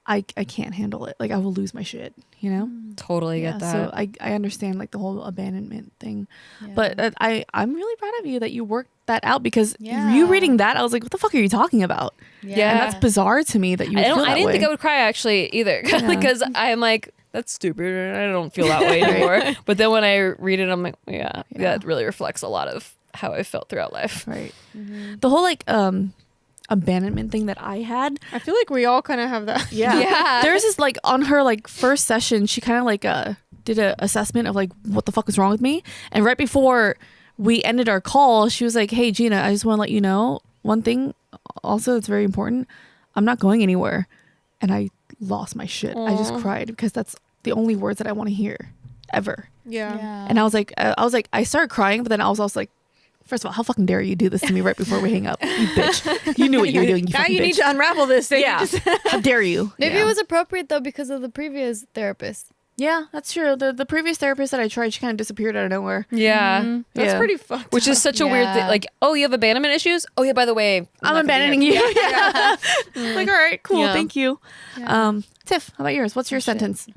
I can't handle it. Like I will lose my shit, you know? Totally get that. So I understand like the whole abandonment thing. Yeah. But I'm really proud of you that you worked that out, because Yeah. you reading that, I was like, what the fuck are you talking about? Yeah. And that's bizarre to me that you would feel that I didn't way. think I would cry actually either, because I'm like, that's stupid. I don't feel that way anymore. But then when I read it, I'm like, yeah, that really reflects a lot of how I felt throughout life. Right. The whole like abandonment thing that I had. I feel like we all kind of have that. Yeah. There's this like on her like first session, she kind of like did a assessment of like what the fuck was wrong with me. And right before we ended our call, she was like, hey Gina, I just want to let you know one thing also that's very important. I'm not going anywhere. And I lost my shit. I just cried because that's the only words that I want to hear ever. Yeah. And I was like, I started crying, but then I was also like, first of all, how fucking dare you do this to me right before we hang up, you bitch. You knew what you were doing, you Now fucking you bitch. need to unravel this thing. Yeah. How dare you? Maybe Yeah. it was appropriate though because of the previous therapist. Yeah, that's true. The previous therapist that I tried, she kind of disappeared out of nowhere. Yeah. That's Yeah. pretty fucked Which is such a weird thing. Yeah. Like, oh, you have abandonment issues? Oh, yeah, by the way, I'm not gonna abandoning be you. here. Yeah. Like, all right, cool, Yeah. thank you. Tiff, how about yours? What's your sentence?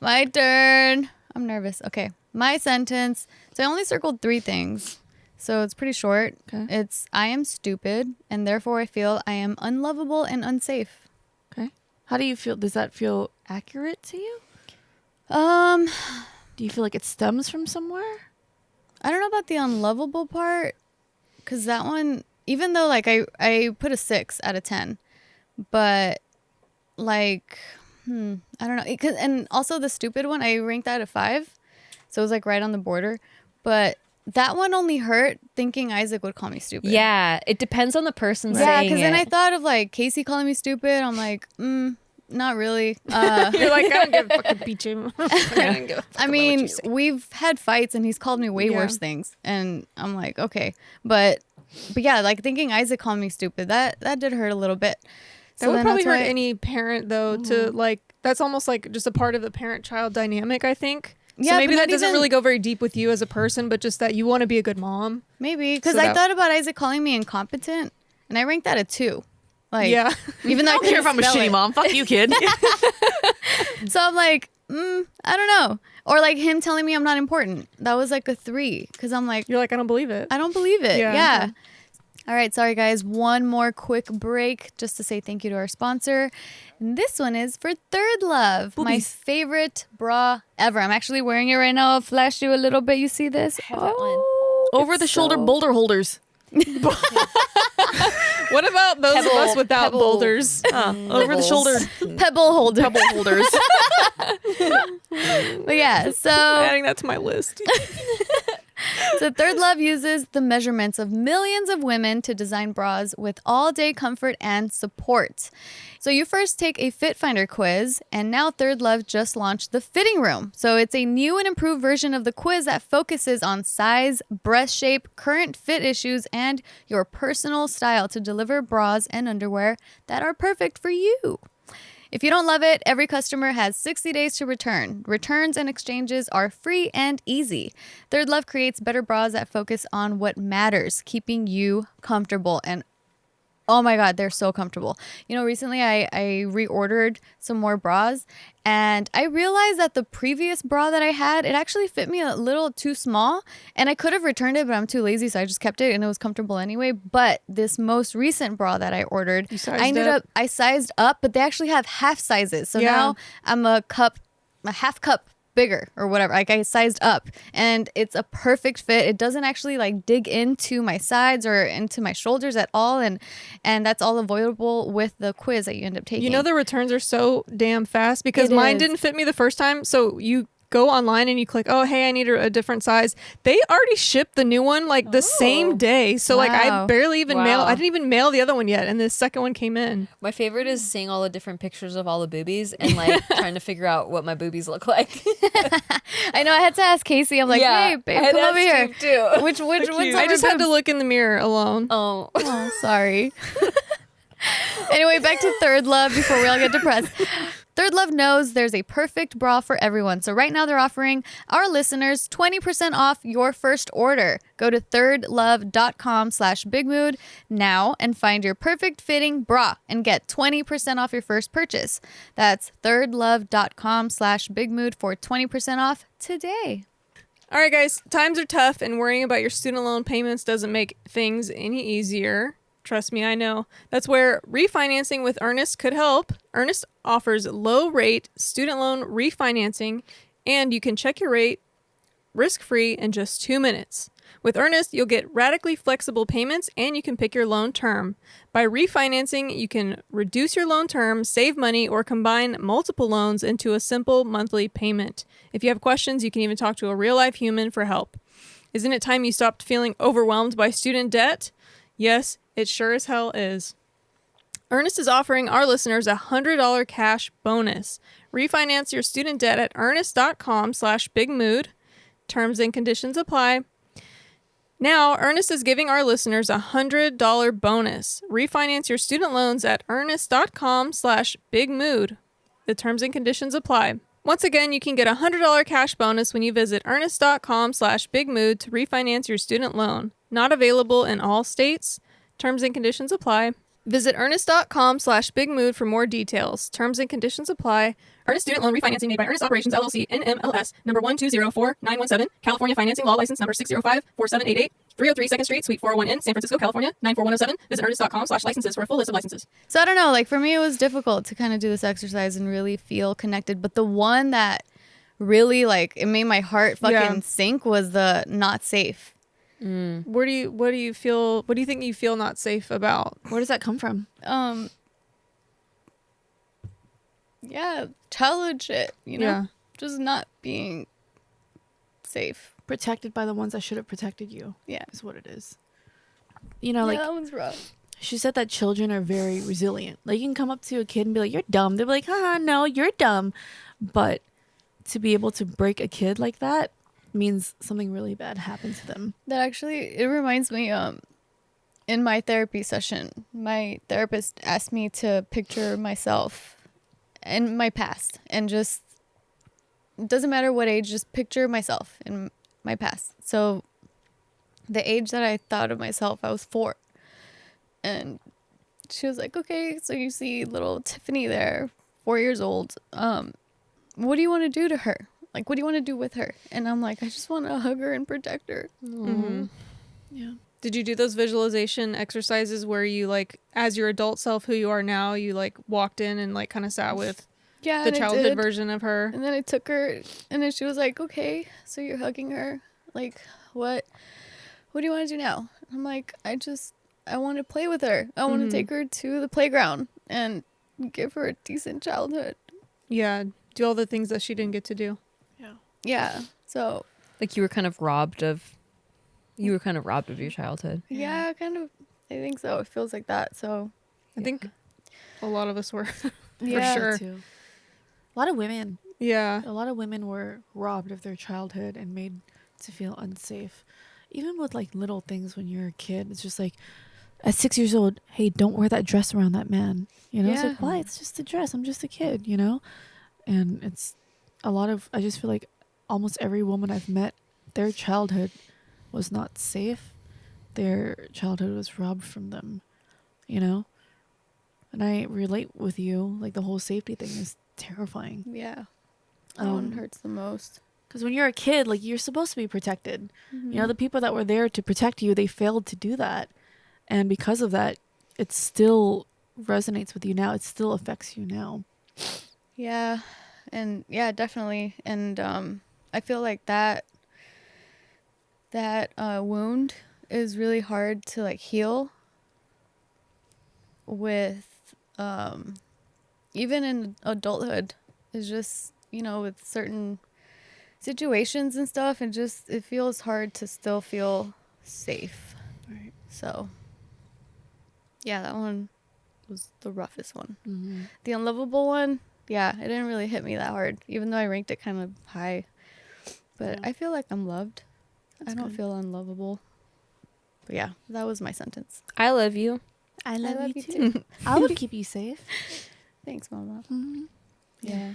My turn. I'm nervous. Okay. My sentence. So I only circled 3 things. So it's pretty short. Okay. It's I am stupid and therefore I feel I am unlovable and unsafe. Okay. How do you feel? Does that feel accurate to you? Do you feel like it stems from somewhere? I don't know about the unlovable part, because that one, even though like I put a 6 out of 10, but like, I don't know. And also the stupid one, I ranked that a 5. So it was like right on the border. But that one only hurt thinking Isaac would call me stupid. Yeah. It depends on the person Yeah, saying because then it. I thought of like Casey calling me stupid. I'm like, not really. You're like, I don't give a fucking beat you. I mean, we've had fights and he's called me way Yeah. worse things. And I'm like, okay. But yeah, like thinking Isaac called me stupid, that did hurt a little bit. That would then probably that's hurt why- any parent though, to like, that's almost like just a part of the parent-child dynamic, I think. So Yeah, maybe but that not doesn't even- really go very deep with you as a person, but just that you want to be a good mom. Maybe. Because So I that- thought about Isaac calling me incompetent and I ranked that a 2. Like, Yeah. even though I I don't care couldn't if I'm a spell shitty it. mom. Fuck you, kid. So I'm like, I don't know. Or like him telling me I'm not important. That was like a 3. Because I'm like, You're like, I don't believe it. I don't believe it. Yeah. Yeah. All right. Sorry, guys. One more quick break just to say thank you to our sponsor. And this one is for Third Love, my Boobies. favorite bra ever. I'm actually wearing it right now. I'll flash you a little bit. You see this? Over the shoulder boulder holders. What about those of us without pebble. boulders? Over the shoulder Pebble holder. pebble holders. But yeah, so Adding that to my list. Third Love uses the measurements of millions of women to design bras with all-day comfort and support. So you first take a Fit Finder quiz, and now Third Love just launched the Fitting Room. So it's a new and improved version of the quiz that focuses on size, breast shape, current fit issues, and your personal style to deliver bras and underwear that are perfect for you. If you don't love it, every customer has 60 days to return. Returns and exchanges are free and easy. Third Love creates better bras that focus on what matters, keeping you comfortable. And Oh my God, they're so comfortable. You know, recently I reordered some more bras, and I realized that the previous bra that I had, it actually fit me a little too small, and I could have returned it, but I'm too lazy, so I just kept it, and it was comfortable anyway. But this most recent bra that I ordered, I sized up, but they actually have half sizes. So now I'm a half cup bigger or whatever. Like I sized up, and it's a perfect fit. It doesn't actually like dig into my sides or into my shoulders at all, and that's all avoidable with the quiz that you end up taking. You know, the returns are so damn fast because mine didn't fit me the first time. So you go online and you click, oh, hey, I need a different size. They already shipped the new one like the same day. So like I barely even I didn't even mail the other one yet. And the second one came in. My favorite is seeing all the different pictures of all the boobies and like trying to figure out what my boobies look like. I know, I had to ask Casey. I'm like, hey, babe, come over here. Too. Which one's I just had to look in the mirror alone. Oh, sorry. Anyway, back to Third Love before we all get depressed. Third Love knows there's a perfect bra for everyone. So right now they're offering our listeners 20% off your first order. Go to thirdlove.com/bigmood now and find your perfect fitting bra and get 20% off your first purchase. That's thirdlove.com/bigmood for 20% off today. All right, guys, times are tough and worrying about your student loan payments doesn't make things any easier. Trust me, I know. That's where refinancing with Earnest could help. Earnest offers low-rate student loan refinancing, and you can check your rate risk-free in just 2 minutes. With Earnest, you'll get radically flexible payments, and you can pick your loan term. By refinancing, you can reduce your loan term, save money, or combine multiple loans into a simple monthly payment. If you have questions, you can even talk to a real-life human for help. Isn't it time you stopped feeling overwhelmed by student debt? Yes, it sure as hell is. Earnest is offering our listeners a $100 cash bonus. Refinance your student debt at earnest.com/bigmood. Terms and conditions apply. Now, Earnest is giving our listeners a $100 bonus. Refinance your student loans at earnest.com/bigmood. The terms and conditions apply. Once again, you can get a $100 cash bonus when you visit earnest.com/bigmood to refinance your student loan. Not available in all states. Terms and conditions apply. Visit earnest.com/bigmood for more details. Terms and conditions apply. Earnest student loan refinancing made by Earnest Operations LLC, NMLS, number 1204917, California Financing Law License number 6054788, 303 2nd Street, Suite 401 in San Francisco, California, 94107. Visit earnest.com/licenses for a full list of licenses. So I don't know, like for me, it was difficult to kind of do this exercise and really feel connected. But the one that really like it made my heart fucking sink was the not safe. What do you think you feel not safe about? Where does that come from? Childhood shit, you know? Just not being safe. Protected by the ones that should have protected you. Yeah. Is what it is. You know, like that one's rough. She said that children are very resilient. Like you can come up to a kid and be like, you're dumb. They'll be like, no, you're dumb. But to be able to break a kid like that means something really bad happened to them. That actually, it reminds me, in my therapy session, my therapist asked me to picture myself in my past and just, it doesn't matter what age, just picture myself in my past. So the age that I thought of myself, I was 4. And she was like, okay, so you see little Tiffany there, 4 years old. What do you want to do to her? Like, what do you want to do with her? And I'm like, I just want to hug her and protect her. Mm-hmm. Yeah. Did you do those visualization exercises where you, like, as your adult self, who you are now, you, like, walked in and, like, kind of sat with the childhood version of her? And then I took her, and then she was like, okay, so you're hugging her. Like, what do you want to do now? I'm like, I want to play with her. I want to take her to the playground and give her a decent childhood. Yeah. Do all the things that she didn't get to do. Yeah. So like you were kind of robbed of your childhood. Yeah, kind of. I think so. It feels like that. So I think a lot of us were for sure. Too. A lot of women. Yeah. A lot of women were robbed of their childhood and made to feel unsafe. Even with like little things when you're a kid, it's just like at 6 years old, hey, don't wear that dress around that man. You know, it's like, why? It's just a dress. I'm just a kid, you know? And it's a lot of, I just feel like almost every woman I've met, their childhood was not safe. Their childhood was robbed from them. you know? And I relate with you. Like, the whole safety thing is terrifying. Yeah. That one hurts the most. Because when you're a kid, like, you're supposed to be protected. Mm-hmm. You know, the people that were there to protect you, they failed to do that. And because of that, it still resonates with you now. It still affects you now. Yeah. And yeah, definitely. And I feel like that wound is really hard to like heal with even in adulthood. It's just, you know, with certain situations and stuff, and just it feels hard to still feel safe. Right. So yeah, that one was the roughest one. Mm-hmm. The unlovable one, yeah, it didn't really hit me that hard, even though I ranked it kind of high. But Yeah. I feel like I'm loved. That's I don't good. feel unlovable. But yeah, that was my sentence. I love you. I love, love you you too. I will keep you safe. Thanks, Mama. Mm-hmm. Yeah.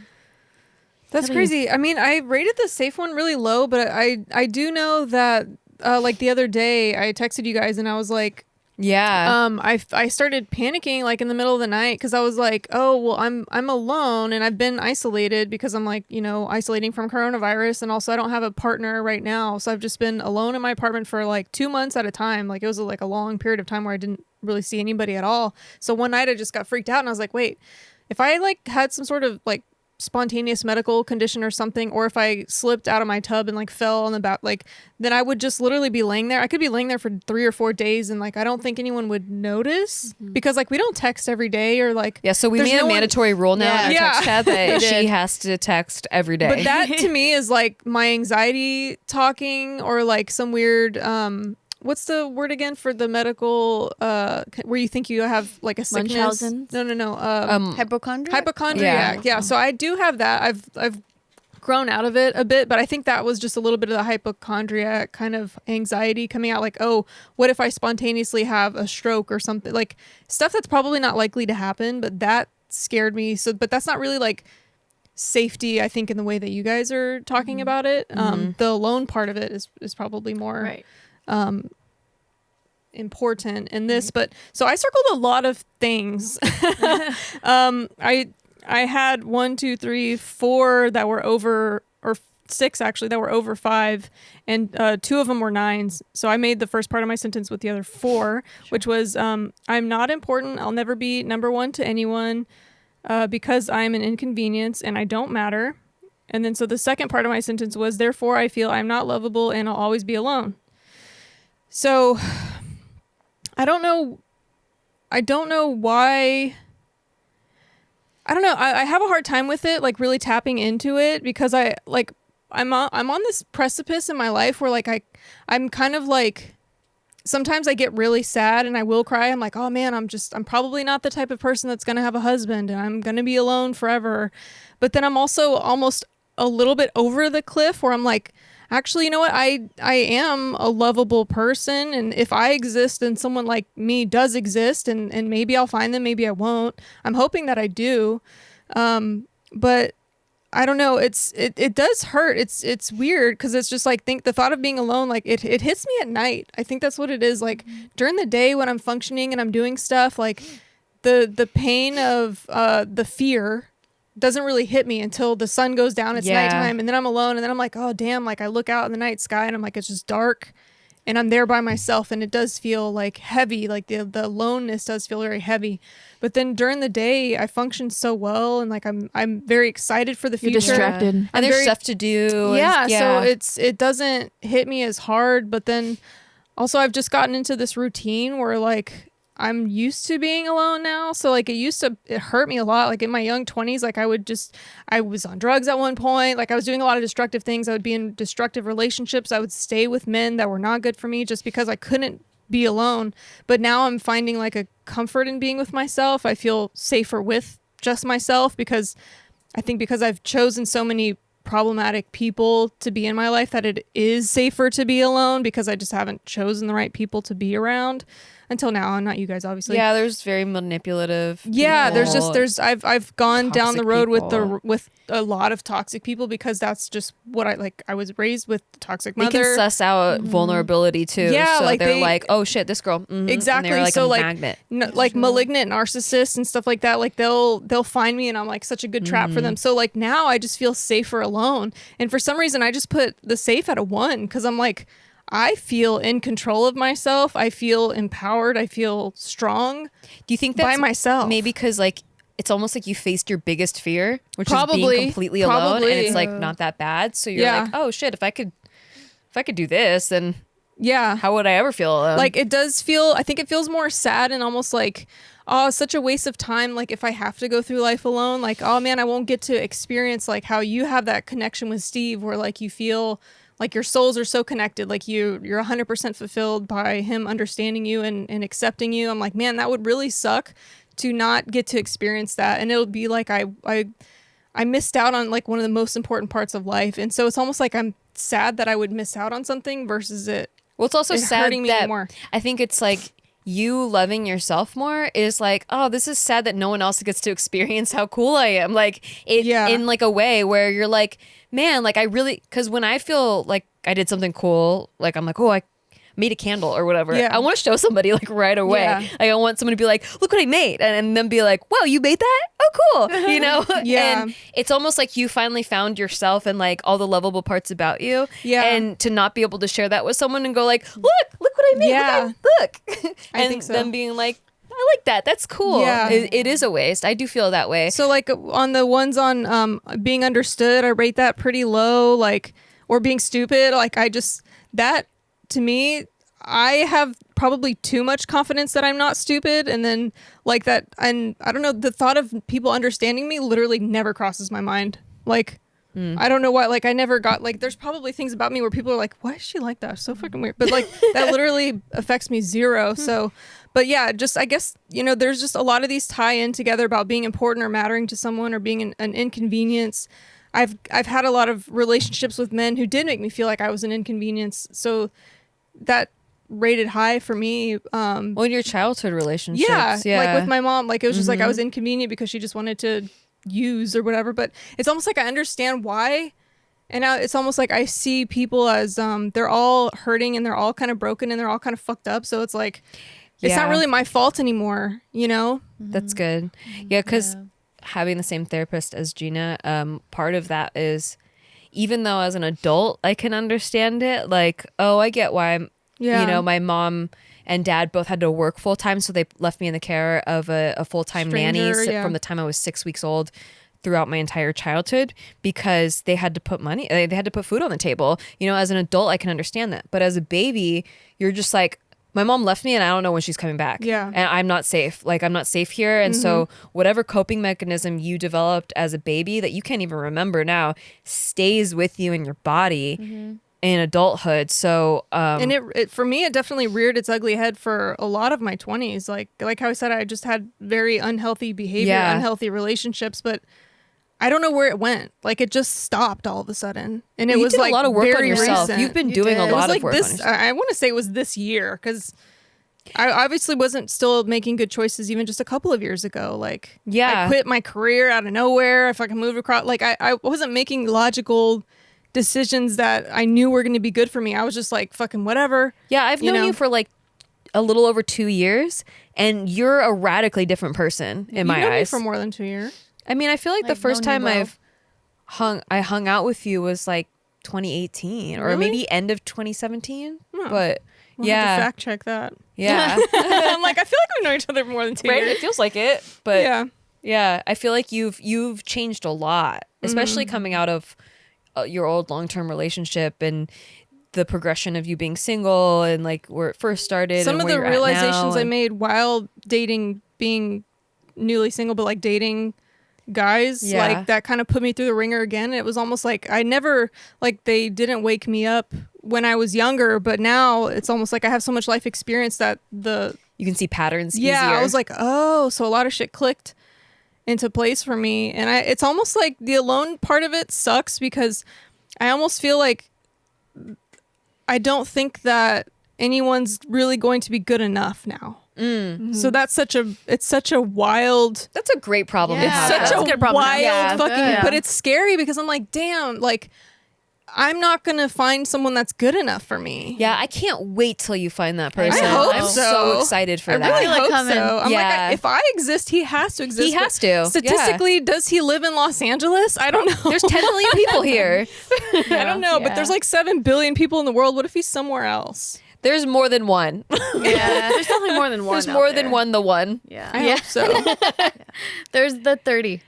That's How about you? crazy. I mean, I rated the safe one really low, but I do know that like the other day I texted you guys and I was like, Yeah. I started panicking like in the middle of the night because I was like, oh well, I'm alone and I've been isolated because I'm like, you know, isolating from coronavirus, and also I don't have a partner right now, so I've just been alone in my apartment for like 2 months at a time. Like it was like a long period of time where I didn't really see anybody at all. So one night I just got freaked out and I was like, wait, if I like had some sort of like spontaneous medical condition or something, or if I slipped out of my tub and like fell on the back, like then I would just literally be laying there. I could be laying there for 3 or 4 days and like I don't think anyone would notice because like we don't text every day or like Yeah, so we there's made no a one- mandatory rule now in our Yeah. text chat We that did. she has to text every day. But that to me is like my anxiety talking, or like some weird what's the word again for the medical where you think you have like a sickness? Munchausen? No. Hypochondriac? Hypochondriac. Yeah. So I do have that. I've grown out of it a bit, but I think that was just a little bit of the hypochondriac kind of anxiety coming out, like, oh, what if I spontaneously have a stroke or something, like stuff that's probably not likely to happen, but that scared me. So but that's not really like safety, I think, in the way that you guys are talking about it. The alone part of it is probably more Right. important in this. But so I circled a lot of things. I had 1, 2, 3, 4 that were over, or 6 actually that were over 5, and 2 of them were 9s. So I made the first part of my sentence with the other 4, which was I'm not important. I'll never be number 1 to anyone because I'm an inconvenience and I don't matter. And then so the second part of my sentence was, therefore I feel I'm not lovable and I'll always be alone. So I don't know why. I don't know. I have a hard time with it, like really tapping into it, because I'm on this precipice in my life where like I'm kind of like, sometimes I get really sad and I will cry. I'm like, oh man, I'm probably not the type of person that's going to have a husband and I'm going to be alone forever. But then I'm also almost a little bit over the cliff where I'm like, actually, you know what? I am a lovable person, and if I exist and someone like me does exist, and maybe I'll find them, maybe I won't. I'm hoping that I do. But I don't know. It does hurt. It's weird because it's just like, the thought of being alone, like it hits me at night. I think that's what it is. Like during the day when I'm functioning and I'm doing stuff, like the pain of the fear doesn't really hit me until the sun goes down. It's nighttime, and then I'm alone, and then I'm like, oh damn, like I look out in the night sky and I'm like, it's just dark and I'm there by myself, and it does feel like heavy, like the aloneness does feel very heavy. But then during the day I function so well, and like I'm very excited for the You're future. distracted. and I'm there's very- stuff to do. Yeah, so it doesn't hit me as hard. But then also I've just gotten into this routine where like I'm used to being alone now. So like it hurt me a lot. Like in my young 20s, like I was on drugs at one point. Like I was doing a lot of destructive things. I would be in destructive relationships. I would stay with men that were not good for me just because I couldn't be alone. But now I'm finding like a comfort in being with myself. I feel safer with just myself because I've chosen so many problematic people to be in my life that it is safer to be alone, because I just haven't chosen the right people to be around. until now. Not you guys, obviously. Yeah, there's very manipulative. Yeah, people, there's I've gone down the toxic road people. with a lot of toxic people because that's just what I like. I was raised with a toxic They mother. can suss out vulnerability too. Yeah, so like they're they- like, oh shit, this girl. Mhm. Exactly. And they're like so a like magnet. like malignant narcissists and stuff like that. Like they'll find me and I'm like such a good trap for them. So like now I just feel safer alone. And for some reason I just put the safe at a 1 because I'm like, I feel in control of myself. I feel empowered. I feel strong. Do you think by that's myself? maybe because like it's almost like you faced your biggest fear, which is Probably. being completely alone, and it's like Yeah. not that bad. So you're Yeah. like, oh shit, if I could do this, then Yeah. how would I ever feel alone? Like it does feel, I think it feels more sad and almost like, oh, such a waste of time. Like if I have to go through life alone, like, oh man, I won't get to experience like how you have that connection with Steve where like you feel like your souls are so connected. Like you're 100% fulfilled by him understanding you and accepting you. I'm like, man, that would really suck to not get to experience that. And it'll be like, I missed out on like one of the most important parts of life. And so it's almost like I'm sad that I would miss out on something versus it. well, it's also It's sad hurting me that more. I think it's like you loving yourself more is like, oh, this is sad that no one else gets to experience how cool I am. Like it Yeah. in like a way where you're like, man, like I really, because when I feel like I did something cool, like I'm like, oh, I made a candle or whatever. Yeah. I want to show somebody like right away. Yeah. Like I want someone to be like, look what I made, and then be like, wow, you made that? Oh, cool. You know? Yeah. And it's almost like you finally found yourself and like all the lovable parts about you. Yeah. And to not be able to share that with someone and go like, look what I made. Yeah. Look. I and think so. then being like, I like that. That's cool. Yeah. It is a waste. I do feel that way. So like on the ones on being understood, I rate that pretty low, like, or being stupid. Like I just, that to me, I have probably too much confidence that I'm not stupid. And then like that, and I don't know, the thought of people understanding me literally never crosses my mind. Like, I don't know why, like I never got, like there's probably things about me where people are like, why is she like that? So fucking weird. But like that literally affects me zero. So, but yeah, just, I guess, you know, there's just a lot of these tie in together about being important or mattering to someone or being an inconvenience. I've had a lot of relationships with men who did make me feel like I was an inconvenience. So that rated high for me. Well, in your childhood relationships. Yeah, like with my mom, like it was just like I was inconvenient because she just wanted to use or whatever. But it's almost like I understand why, and now it's almost like I see people as they're all hurting and they're all kind of broken and they're all kind of fucked up. So it's like it's not Yeah. really my fault anymore, you know? That's good. Yeah, because having the same therapist as Gina, part of that is, even though as an adult I can understand it, like, oh, I get why I'm, Yeah. you know, my mom and dad both had to work full time, so they left me in the care of a full time nanny Stranger, yeah. from the time I was 6 weeks old throughout my entire childhood, because they had to put money, they had to put food on the table. You know, as an adult I can understand that, but as a baby you're just like, my mom left me and I don't know when she's coming back. Yeah. And I'm not safe. Like I'm not safe here. And so whatever coping mechanism you developed as a baby that you can't even remember now stays with you in your body in adulthood. So And it for me, it definitely reared its ugly head for a lot of my 20s. Like how I said, I just had very unhealthy behavior, Yeah. unhealthy relationships, but I don't know where it went. Like it just stopped all of a sudden. And it you was did like a lot of work on very yourself. recent. You've been You doing did. a It It was lot like of work on this, yourself. I want to say it was this year because I obviously wasn't still making good choices even just a couple of years ago. Like Yeah. I quit my career out of nowhere. If I can move across, like I wasn't making logical decisions that I knew were going to be good for me. I was just like, fucking whatever. Yeah, I've you known know? you for like a little over 2 years, and you're a radically different person in my You've known me eyes. for more than 2 years. I mean, I feel like the I've first known you, time bro. I hung out with you was like 2018 or Really? maybe end of 2017. Huh. But We'll have yeah, to fact check that. yeah, I'm like, I feel like we've known each other for more than 2 right. It years. feels like it, but Yeah. yeah, I feel like you've changed a lot, especially coming out of your old long-term relationship and the progression of you being single and like where it first started. Some and of where the you're at realizations now, I and- made while dating, being newly single, but like dating guys, Yeah. like that kind of put me through the ringer again. It was almost like I never, like they didn't wake me up when I was younger, but now it's almost like I have so much life experience that you can see patterns. yeah, easier. I was like, oh, so a lot of shit clicked into place for me. And it's almost like the alone part of it sucks because I almost feel like I don't think that anyone's really going to be good enough now. So that's such a wild. That's a great problem to Yeah. have. Such though. a good problem to have. wild Yeah. fucking. Yeah. But it's scary because I'm like, damn, like I'm not gonna find someone that's good enough for me. Yeah, I can't wait till you find that person. I hope I'm so. excited for I that. really feel it hope coming. so. I'm Yeah. like, if I exist, he has to exist. He but has to. Statistically, does he live in Los Angeles? I don't know. There's 10 million people here. I don't know, Yeah. but there's like 7 billion people in the world. What if he's somewhere else? There's more than one. Yeah. There's definitely more than one. There's out more there. than one the one. Yeah. I hope so. There's the 30.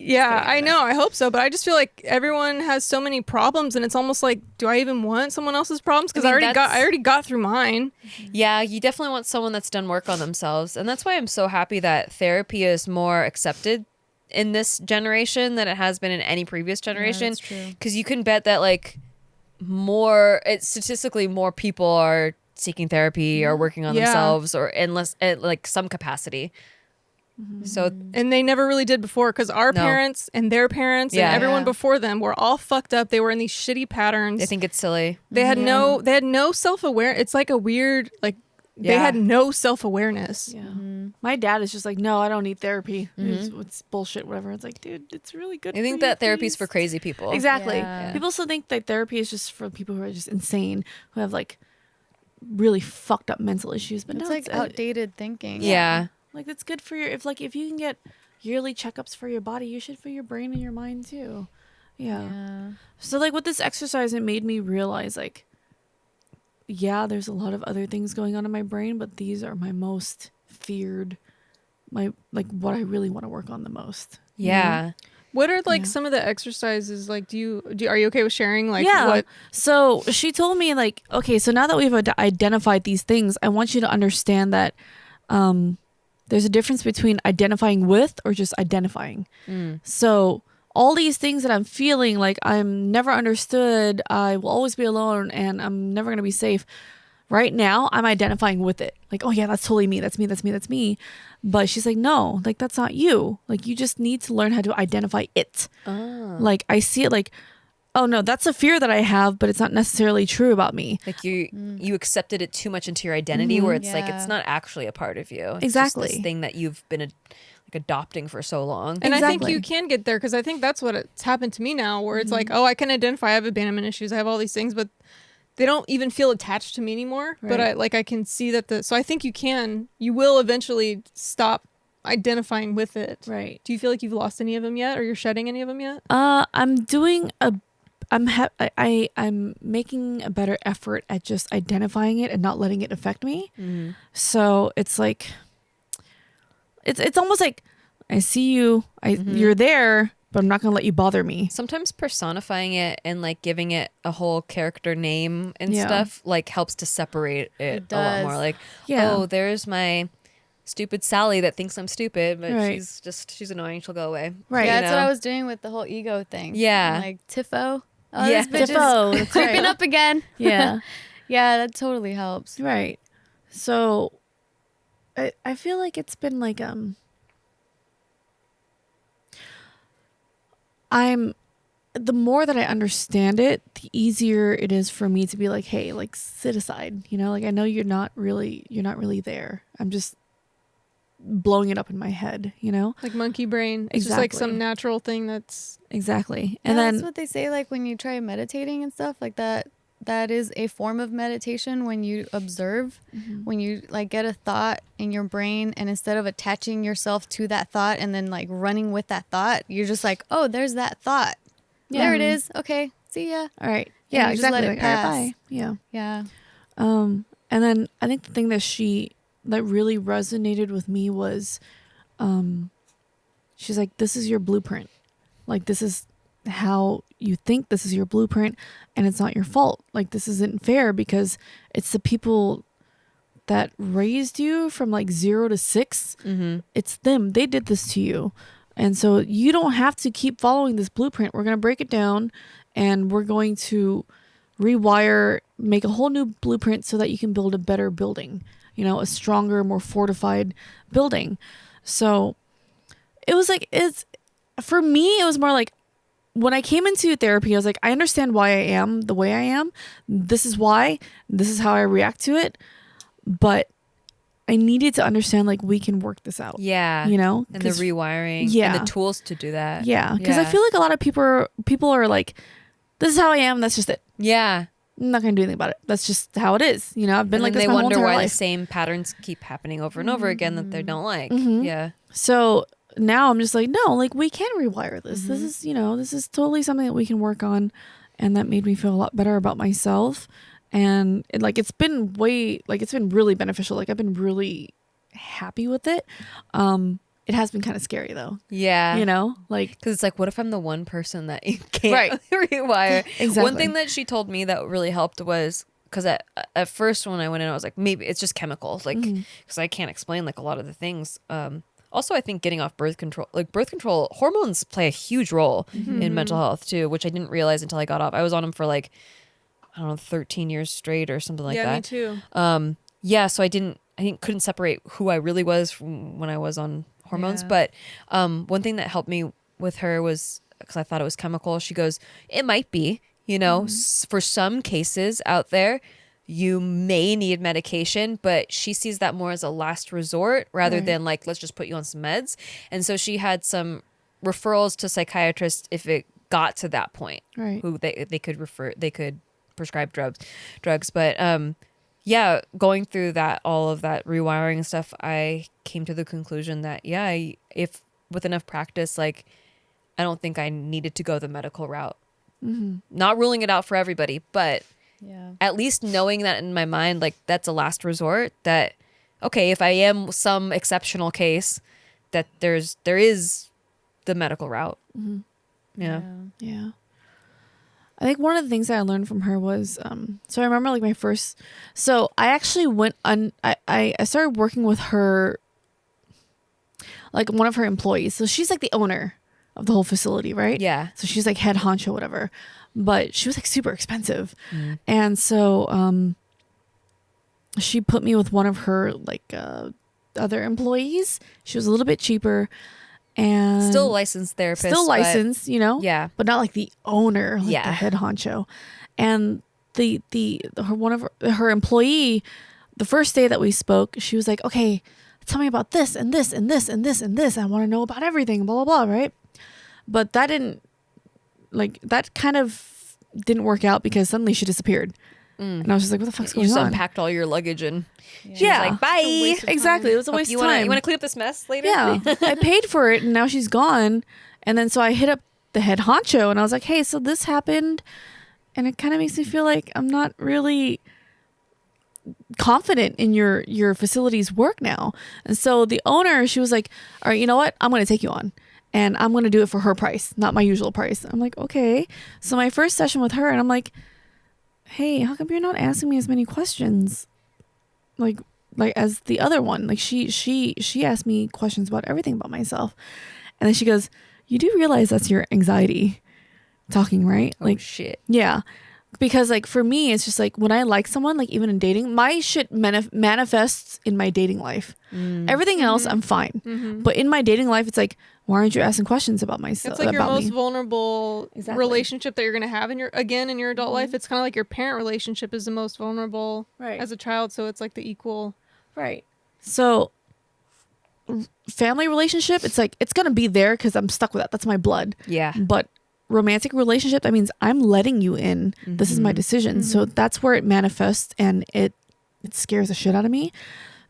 Yeah, I know. I hope so. But I just feel like everyone has so many problems, and it's almost like, do I even want someone else's problems? Because I I mean, already got through mine. Yeah, you definitely want someone that's done work on themselves. And that's why I'm so happy that therapy is more accepted in this generation than it has been in any previous generation. that's true. Because you can bet that statistically more people are seeking therapy or working on Yeah. themselves or unless at like some capacity. So And they never really did before, because our No. parents and their parents Yeah. and everyone Yeah. before them were all fucked up. They were in these shitty patterns. I think it's silly. They had no self-aware. It's like a weird, like, they Yeah. had no self-awareness. Yeah. My dad is just like, no, I don't need therapy. It's bullshit, whatever. It's like, dude, it's really good. I think for you, that therapy's please. for crazy people. Exactly. Yeah. People still think that therapy is just for people who are just insane, who have like really fucked up mental issues. But It's no, like outdated thinking. Yeah. like it's good for if you can get yearly checkups for your body, you should for your brain and your mind too. Yeah. So like with this exercise, it made me realize like, yeah, there's a lot of other things going on in my brain, but these are my most feared, my like what I really want to work on the most. Yeah. What are like Yeah. some of the exercises? Like, are you okay with sharing? Like, Yeah. what? So she told me like, okay, so now that we've identified these things, I want you to understand that there's a difference between identifying with or just identifying. So all these things that I'm feeling like I'm never understood, I will always be alone, and I'm never going to be safe. Right now, I'm identifying with it. Like, oh yeah, that's totally me. That's me. That's me. That's me. But she's like, no, like that's not you. Like you just need to learn how to identify it. Like I see it like, oh no, that's a fear that I have, but it's not necessarily true about me. Like you accepted it too much into your identity where it's like Yeah. it's not actually a part of you. It's Exactly. just this thing that you've been like adopting for so long. And I think Exactly. you can get there, because I think that's what it's happened to me now, where it's like, oh, I can identify I have abandonment issues, I have all these things, but they don't even feel attached to me anymore. But Right. I can see that so I think you will eventually stop identifying with it. Right. Do you feel like you've lost any of them yet, or you're shedding any of them yet? I'm doing I'm making a better effort at just identifying it and not letting it affect me. So it's like, it's almost like I see you, you're there, but I'm not gonna let you bother me. Sometimes personifying it and like giving it a whole character name and Yeah. stuff like helps to separate it a lot does. more. Like, Yeah. oh, there's my stupid Sally that thinks I'm stupid, but Right. she's annoying. She'll go away. Right. Yeah, You that's what know? I was doing with the whole ego thing. Yeah. Like Tiffo. Oh, Yeah. this bitch Tiffo, is that's creeping right. up again. Yeah. Yeah, that totally helps. Right. So I feel like it's been like the more that I understand it, the easier it is for me to be like, hey, like sit aside, like I know you're not really there. I'm just blowing it up in my head, Like monkey brain. It's just like some Exactly. natural thing that's. Exactly. Yeah, And that's then what they say, like when you try meditating and stuff like that. That is a form of meditation when you observe, when you like get a thought in your brain, and instead of attaching yourself to that thought and then like running with that thought, you're just like, oh, there's that thought. There it is. Okay, see ya. all right. And Yeah, you just let exactly. it Like, all right, pass. bye. Yeah. Yeah. And then I think the thing that really resonated with me was, she's like, this is your blueprint. Like, this is how you think, this is your blueprint, and it's not your fault. Like, this isn't fair because it's the people that raised you from like 0 to 6. It's them. They did this to you. And so you don't have to keep following this blueprint. We're going to break it down and we're going to rewire, make a whole new blueprint so that you can build a better building, a stronger, more fortified building. So it was like, for me, it was more like, when I came into therapy, I was like, I understand why I am the way I am. This is why. This is how I react to it. But I needed to understand, like, we can work this out. Yeah. You know? And the rewiring. Yeah. And the tools to do that. Yeah. Because I feel like a lot of people are like, this is how I am. That's just it. Yeah. I'm not going to do anything about it. That's just how it is. You know, I've been like this my whole entire life. They wonder why the same patterns keep happening over and over again that they don't like. Yeah. So now I'm just like, no, like, we can rewire this. This is, you know, this is totally something that we can work on. And that made me feel a lot better about myself. And it's been really beneficial. Like, I've been really happy with it. It has been kind of scary though. Yeah. You know, like, because it's like, what if I'm the one person that you can't rewire? Exactly. One thing that she told me that really helped was, because at first when I went in, I was like, maybe it's just chemicals, like, because I can't explain like a lot of the things. Also, I think getting off birth control, hormones play a huge role in mental health too, which I didn't realize until I got off. I was on them for like, I don't know, 13 years straight or something like that. Yeah, me too. Yeah, so I couldn't separate who I really was from when I was on hormones. But one thing that helped me with her was, because I thought it was chemical, she goes, it might be, you know, for some cases out there, you may need medication, but she sees that more as a last resort rather than like, let's just put you on some meds. And so she had some referrals to psychiatrists if it got to that point, who they could prescribe drugs. But yeah, going through all of that rewiring and stuff, I came to the conclusion that if with enough practice, like, I don't think I needed to go the medical route. Not ruling it out for everybody, but at least knowing that in my mind, like, that's a last resort, that okay, if I am some exceptional case, that there is the medical route. Yeah. I think one of the things that I learned from her was, so I remember like I actually went I started working with her, like one of her employees. So she's like the owner of the whole facility, right? Yeah. So she's like head honcho, whatever. But she was like super expensive. And so she put me with one of her like other employees. She was a little bit cheaper. And still a licensed therapist. Still licensed, you know? Yeah. But not like the owner, like the head honcho. And one of her employee, the first day that we spoke, she was like, okay, tell me about this and this and this and this and this. I want to know about everything, blah, blah, blah, right? But that kind of didn't work out because suddenly she disappeared. And I was just like, what the fuck's going on? You just unpacked all your luggage and she yeah. was like, bye. Exactly. It was a waste of time. You want to clean up this mess later? Yeah. I paid for it and now she's gone. And then so I hit up the head honcho and I was like, hey, so this happened. And it kind of makes me feel like I'm not really confident in your facility's work now. And so the owner, she was like, all right, you know what? I'm going to take you on. And I'm going to do it for her price, not my usual price. I'm like, okay. So my first session with her, and I'm like, hey, how come you're not asking me as many questions like as the other one? Like she asked me questions about everything about myself. And then she goes, you do realize that's your anxiety talking, right? Like, shit. Yeah. Because like for me, it's just like when I like someone, like even in dating, my shit manifests in my dating life. Everything else, I'm fine. But in my dating life, it's like, why aren't you asking questions about myself? It's like your most vulnerable relationship that you're going to have in your adult life. It's kind of like your parent relationship is the most vulnerable as a child. So it's like the equal. Right. So family relationship, it's like, it's going to be there because I'm stuck with that. That's my blood. Yeah. But romantic relationship, that means I'm letting you in. This is my decision. So that's where it manifests, and it scares the shit out of me.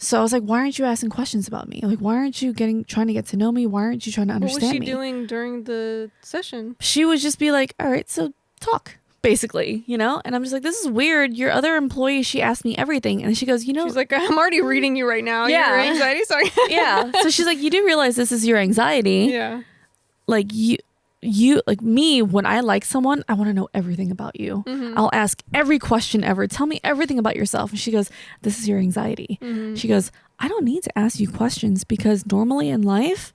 So I was like, why aren't you asking questions about me? Like, why aren't you trying to get to know me? Why aren't you trying to understand me? What was she doing during the session? She would just be like, all right, so talk, basically, you know? And I'm just like, this is weird. Your other employee, she asked me everything. And she goes, you know. She's like, I'm already reading you right now. Yeah. Your anxiety, sorry. Yeah. So she's like, you do realize this is your anxiety. Yeah. Like, you like me, when I like someone, I want to know everything about you. I'll ask every question ever. Tell me everything about yourself. And she goes, this is your anxiety. She goes, I don't need to ask you questions because normally in life,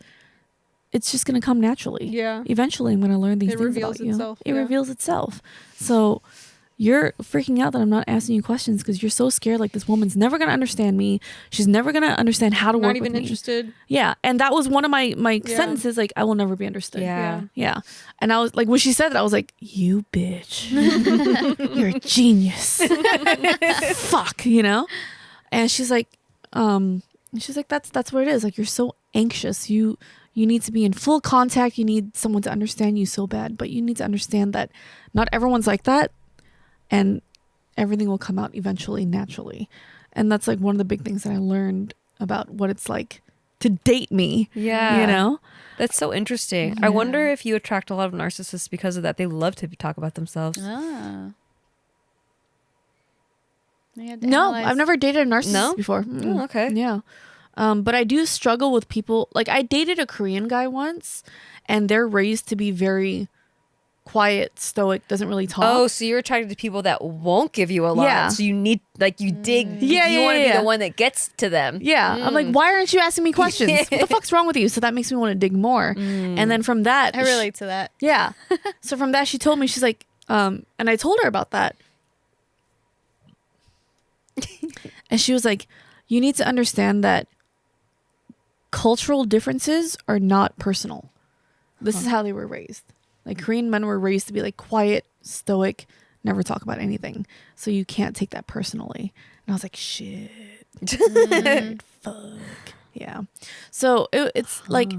it's just going to come naturally. Yeah. Eventually, I'm going to learn these things about you. It reveals itself. So you're freaking out that I'm not asking you questions because you're so scared. Like, this woman's never going to understand me. She's never going to understand how to work with me. Not even interested. Yeah. And that was one of my sentences. Like, I will never be understood. Yeah. And I was like, when she said that, I was like, you bitch. You're a genius. Fuck, you know? And she's like, that's what it is. Like, you're so anxious. You need to be in full contact. You need someone to understand you so bad. But you need to understand that not everyone's like that. And everything will come out eventually, naturally. And that's like one of the big things that I learned about what it's like to date me. Yeah. You know? That's so interesting. I wonder if you attract a lot of narcissists because of that. They love to talk about themselves. Ah. No, I've never dated a narcissist before. Oh, okay. Yeah. But I do struggle with people. Like, I dated a Korean guy once, and they're raised to be very quiet, stoic, doesn't really talk. Oh, so you're attracted to people that won't give you a lot. Yeah. So you need, like, you dig. Yeah, you want to be the one that gets to them. Yeah. I'm like, why aren't you asking me questions? What the fuck's wrong with you? So that makes me want to dig more. And then from that, I relate to that. Yeah. So from that, she told me, she's like, and I told her about that. And she was like, you need to understand that cultural differences are not personal. This is how they were raised. Like, Korean men were raised to be like quiet, stoic, never talk about anything. So you can't take that personally. And I was like, shit. Fuck. Yeah. So it's like,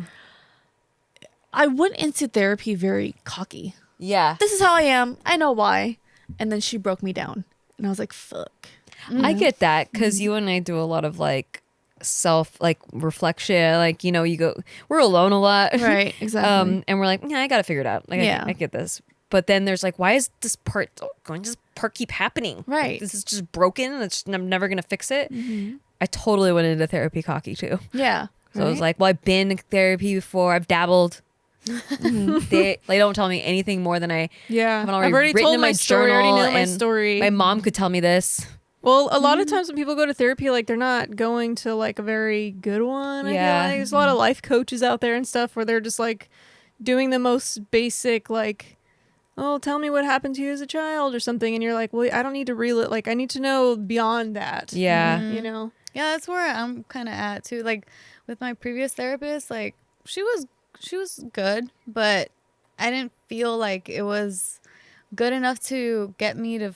I went into therapy very cocky. Yeah. This is how I am. I know why. And then she broke me down. And I was like, fuck. I get that because you and I do a lot of like self like reflection, like, you know, we're alone a lot, Right, exactly. and we're like, yeah, I gotta figure it out, like, I get this, but then there's like, why is this part keep happening, right? Like, this is just broken and I'm never gonna fix it. I totally went into therapy cocky too. Yeah. So I was like, well, I've been in therapy before, I've dabbled. They don't tell me anything more than I haven't already written told in my story. I already journal, know my and story. my mom could tell me this. Well, a lot of times when people go to therapy, like, they're not going to like a very good one. I feel like there's a lot of life coaches out there and stuff where they're just like doing the most basic, like, oh, tell me what happened to you as a child or something, and you're like, well, I don't need to relive. Like, I need to know beyond that. Yeah. You know. Yeah, that's where I'm kind of at too. Like, with my previous therapist, like, she was good, but I didn't feel like it was good enough to get me to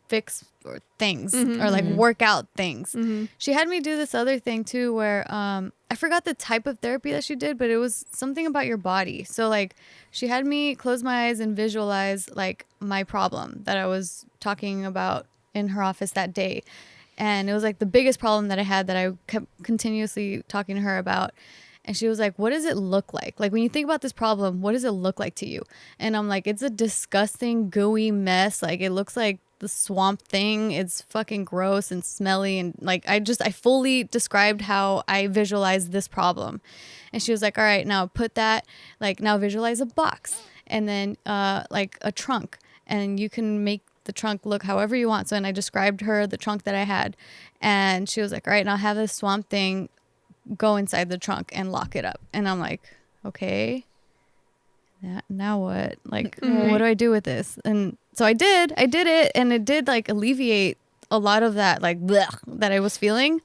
fix or things or like work out things. She had me do this other thing too where I forgot the type of therapy that she did, but it was something about your body. So like, she had me close my eyes and visualize like my problem that I was talking about in her office that day. And it was like the biggest problem that I had that I kept continuously talking to her about. And she was like, what does it look like? Like, when you think about this problem, what does it look like to you? And I'm like, it's a disgusting, gooey mess. Like, it looks like the Swamp Thing. It's fucking gross and smelly. And like, I fully described how I visualized this problem. And she was like, all right, now put that, like, now visualize a box and then like a trunk. And you can make the trunk look however you want. So, and I described her the trunk that I had. And she was like, all right, now have this Swamp Thing go inside the trunk and lock it up. And I'm like, okay, now what? Like, what do I do with this? And so I did it, and it did like alleviate a lot of that like blech that I was feeling,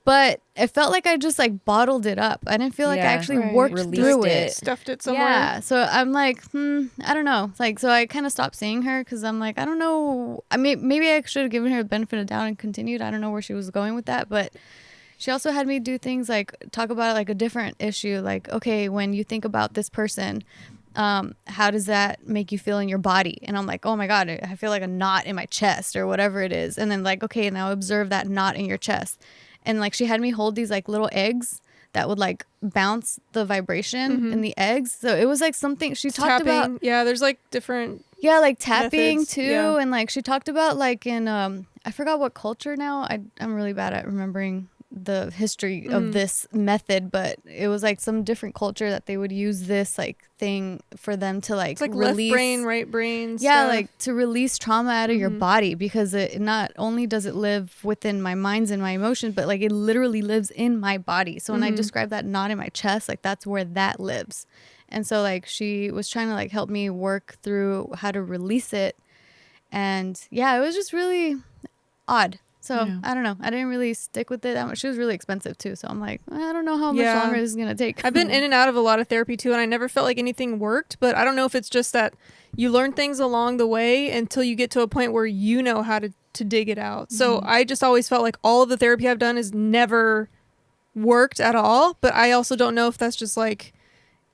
but it felt like I just like bottled it up. I didn't feel like I actually worked through it. Stuffed it somewhere. Yeah. So I'm like, I don't know. Like, so I kind of stopped seeing her because I'm like, I don't know. I mean, maybe I should have given her the benefit of the doubt and continued. I don't know where she was going with that, but she also had me do things like talk about like a different issue. Like, okay, when you think about this person, how does that make you feel in your body? And I'm like, oh my God, I feel like a knot in my chest or whatever it is. And then like, okay, now observe that knot in your chest. And like, she had me hold these like little eggs that would like bounce the vibration in the eggs. So it was like something she talked about. Yeah, there's like different. Yeah, like tapping methods, too. yeah. And like, she talked about like in, I forgot what culture now. I'm really bad at remembering the history of this method, but it was like some different culture that they would use this like thing for them to like, It's like release left brain, right brain. yeah, stuff. like to release trauma out of your body, because it not only does it live within my minds and my emotions, but like it literally lives in my body. So when I describe that knot in my chest, like that's where that lives. And so like she was trying to like help me work through how to release it. And yeah, it was just really odd. So Yeah. I don't know. I didn't really stick with it that much. She was really expensive too. So I'm like, I don't know how much Yeah. longer this is going to take. I've been in and out of a lot of therapy too, and I never felt like anything worked. But I don't know if it's just that you learn things along the way until you get to a point where you know how to dig it out. So I just always felt like all of the therapy I've done has never worked at all. But I also don't know if that's just like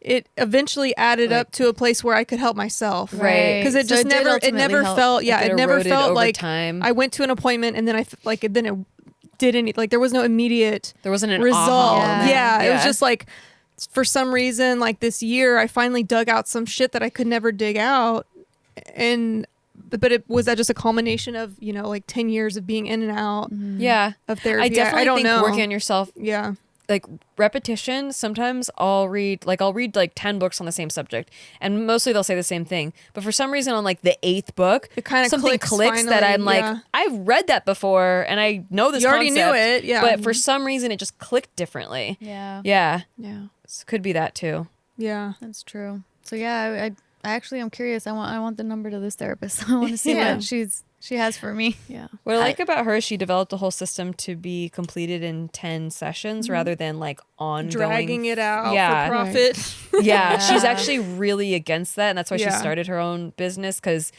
it eventually added Like- up to a place where I could help myself. Right. Because it So just did never it ultimately never help. felt Like, it never eroded felt over like time. I went to an appointment and then then it didn't like there was no immediate There wasn't an result. aha moment. Yeah, it was just like for some reason like this year I finally dug out some shit that I could never dig out, and but it was that just a culmination of like 10 years of being in and out Yeah. of therapy. I definitely don't think know. working on yourself, Yeah. like repetition, sometimes I'll read like 10 books on the same subject, and mostly they'll say the same thing, but for some reason on like the 8th book It kinda something clicks that finally, I'm like, yeah. I've read that before and I know this You already concept, knew it, yeah. but for some reason it just clicked differently. Yeah, Yeah, Yeah. could be that too. Yeah. that's true. So yeah, I actually am curious. I want the number to this therapist. I want to see Yeah. what she has for me. Yeah. What I like about her is she developed a whole system to be completed in 10 sessions rather than like ongoing Dragging it out Yeah. for profit. Yeah, she's Yeah. actually really against that, and that's why she Yeah. started her own business, because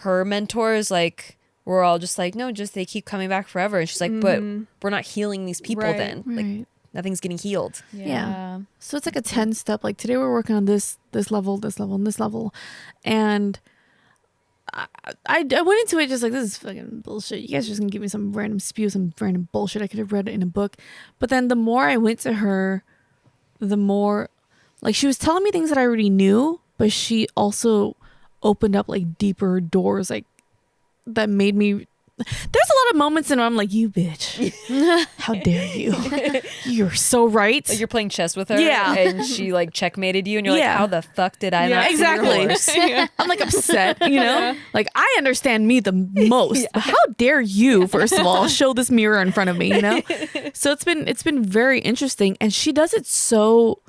her mentors like were all just like, no, just they keep coming back forever, and she's like, but we're not healing these people Right. then, like Right. nothing's getting healed. Yeah. So it's like a 10 step. Like today we're working on this level, this level, and this level. And I went into it just like, this is fucking bullshit. You guys are just gonna give me some random spew, some random bullshit I could have read it in a book. But then the more I went to her, the more like she was telling me things that I already knew, but she also opened up like deeper doors, like that made me. There's a lot of moments in where I'm like, you bitch, how dare you? You're so right. Like you're playing chess with her, Yeah. and she like checkmated you, and you're Yeah. like, how the fuck did I Yeah, not see your exactly. horse? I'm like upset, Like I understand me the most. But how dare you, first of all, show this mirror in front of me, So it's been very interesting, and she does it so.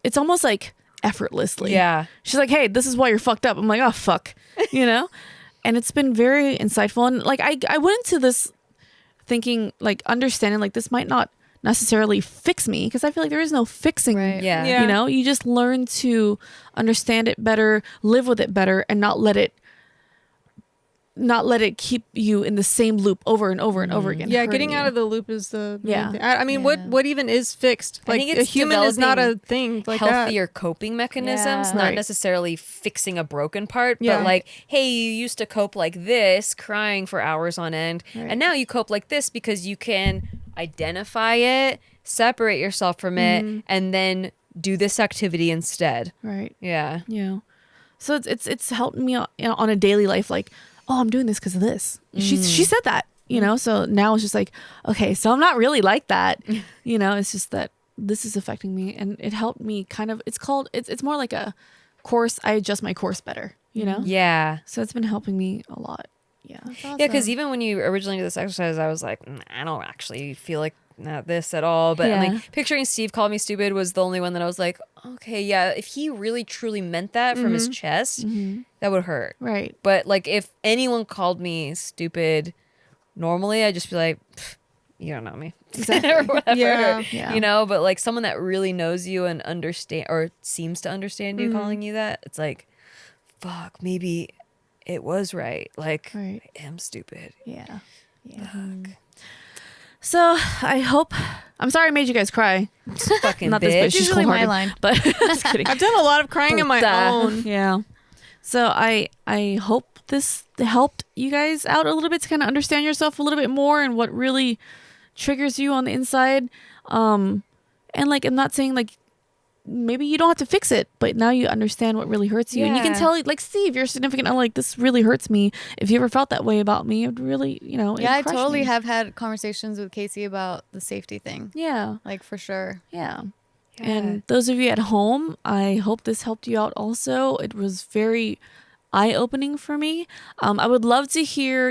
It's almost like effortlessly. Yeah. She's like, "Hey, this is why you're fucked up." I'm like, "Oh fuck," And it's been very insightful, and like I went into this thinking like understanding like this might not necessarily fix me, because I feel like there is no fixing. Right. Yeah. Yeah. You just learn to understand it better, live with it better, and not let it keep you in the same loop over and over and over again. Yeah, getting out of the loop is the main Yeah. thing. I mean, Yeah. what even is fixed? I Like think a it's human is not a developing thing like healthier coping mechanisms, Yeah. not Right. necessarily fixing a broken part, Yeah. but like, hey, you used to cope like this, crying for hours on end, Right. and now you cope like this because you can identify it, separate yourself from it, and then do this activity instead. Right. Yeah. Yeah. So it's helped me on a daily life. Like, oh, I'm doing this because of this. She said that. So now it's just like, okay, so I'm not really like that. It's just that this is affecting me, and it helped me kind of. It's more like a course. I adjust my course better. Yeah. So it's been helping me a lot. Yeah. Yeah, because even when you originally did this exercise, I was like, I don't actually feel like this at all. But I'm Yeah. like, picturing Steve call me stupid was the only one that I was like, okay, yeah, if he really truly meant that from his chest, that would hurt. Right. But like, if anyone called me stupid, normally I'd just be like, you don't know me, Exactly. or whatever. Yeah. Yeah. But like someone that really knows you and understand or seems to understand you calling you that, it's like, fuck, maybe it was right. Like, Right. I am stupid. Yeah. Yeah. So I hope. I'm sorry I made you guys cry. Fucking Not this bitch. bitch. She's usually my cold-hearted. line. But just kidding. I've done a lot of crying on my Puta. own. Yeah. So I hope this helped you guys out a little bit to kind of understand yourself a little bit more and what really triggers you on the inside. And like, I'm not saying like maybe you don't have to fix it, but now you understand what really hurts you, and you can Yeah. tell like Steve, you're significant. I'm like, this really hurts me. If you ever felt that way about me, it would really, it Yeah, I crushed totally me. have had conversations with Casey about the safety thing. Yeah. Like for sure. Yeah. And those of you at home, I hope this helped you out also. It was very eye-opening for me. I would love to hear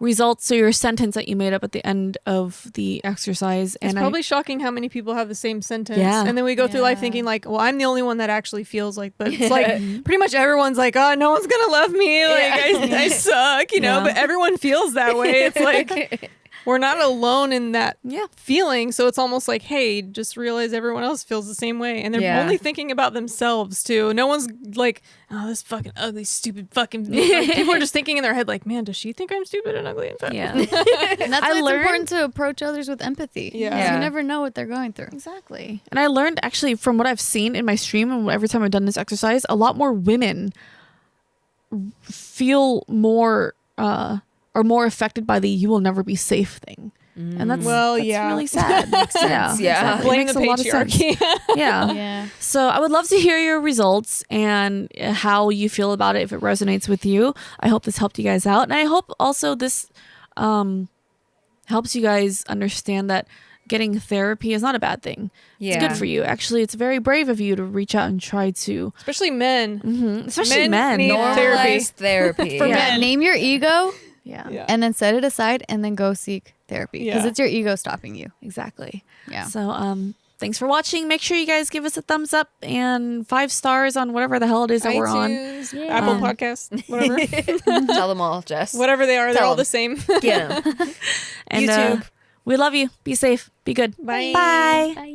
results, so your sentence that you made up at the end of the exercise. It's And probably shocking how many people have the same sentence. Yeah. And then we go through life Yeah. thinking like, well, I'm the only one that actually feels like, but it's like pretty much everyone's like, oh, no one's going to love me. Like I suck, you know, Yeah. but everyone feels that way. It's like, we're not alone in that feeling. So it's almost like, hey, just realize everyone else feels the same way. And they're only thinking about themselves too. No one's like, oh, this fucking ugly, stupid fucking. Like, people are just thinking in their head like, man, does she think I'm stupid and ugly and fat? yeah. And that's why it's learned- important to approach others with empathy. Yeah. 'Cause Yeah. You never know what they're going through. Exactly. And I learned actually from what I've seen in my stream and every time I've done this exercise, a lot more women feel more are more affected by the "you will never be safe" thing. And that's Well, that's yeah. really sad. Yeah, Yeah. exactly. It Blame makes the a lot of sense. patriarchy. Yeah. Yeah. So I would love to hear your results and how you feel about it, if it resonates with you. I hope this helped you guys out. And I hope also this helps you guys understand that getting therapy is not a bad thing. It's Yeah. good for you. Actually, it's very brave of you to reach out and try to, Especially men. especially Men men. need Normalize therapy. For yeah. men. Name your ego Yeah, Yeah. and then set it aside and then go seek therapy because Yeah. it's your ego stopping you. exactly. Yeah. So thanks for watching. Make sure you guys give us a thumbs up and 5 stars on whatever the hell it is that we're on. iTunes, Yeah. Apple Podcasts, whatever. Tell them all, Jess. Whatever they are, they're Tell all the 'em. same. Get 'em. And YouTube. we love you. Be safe. Be good. Bye. Bye. Bye.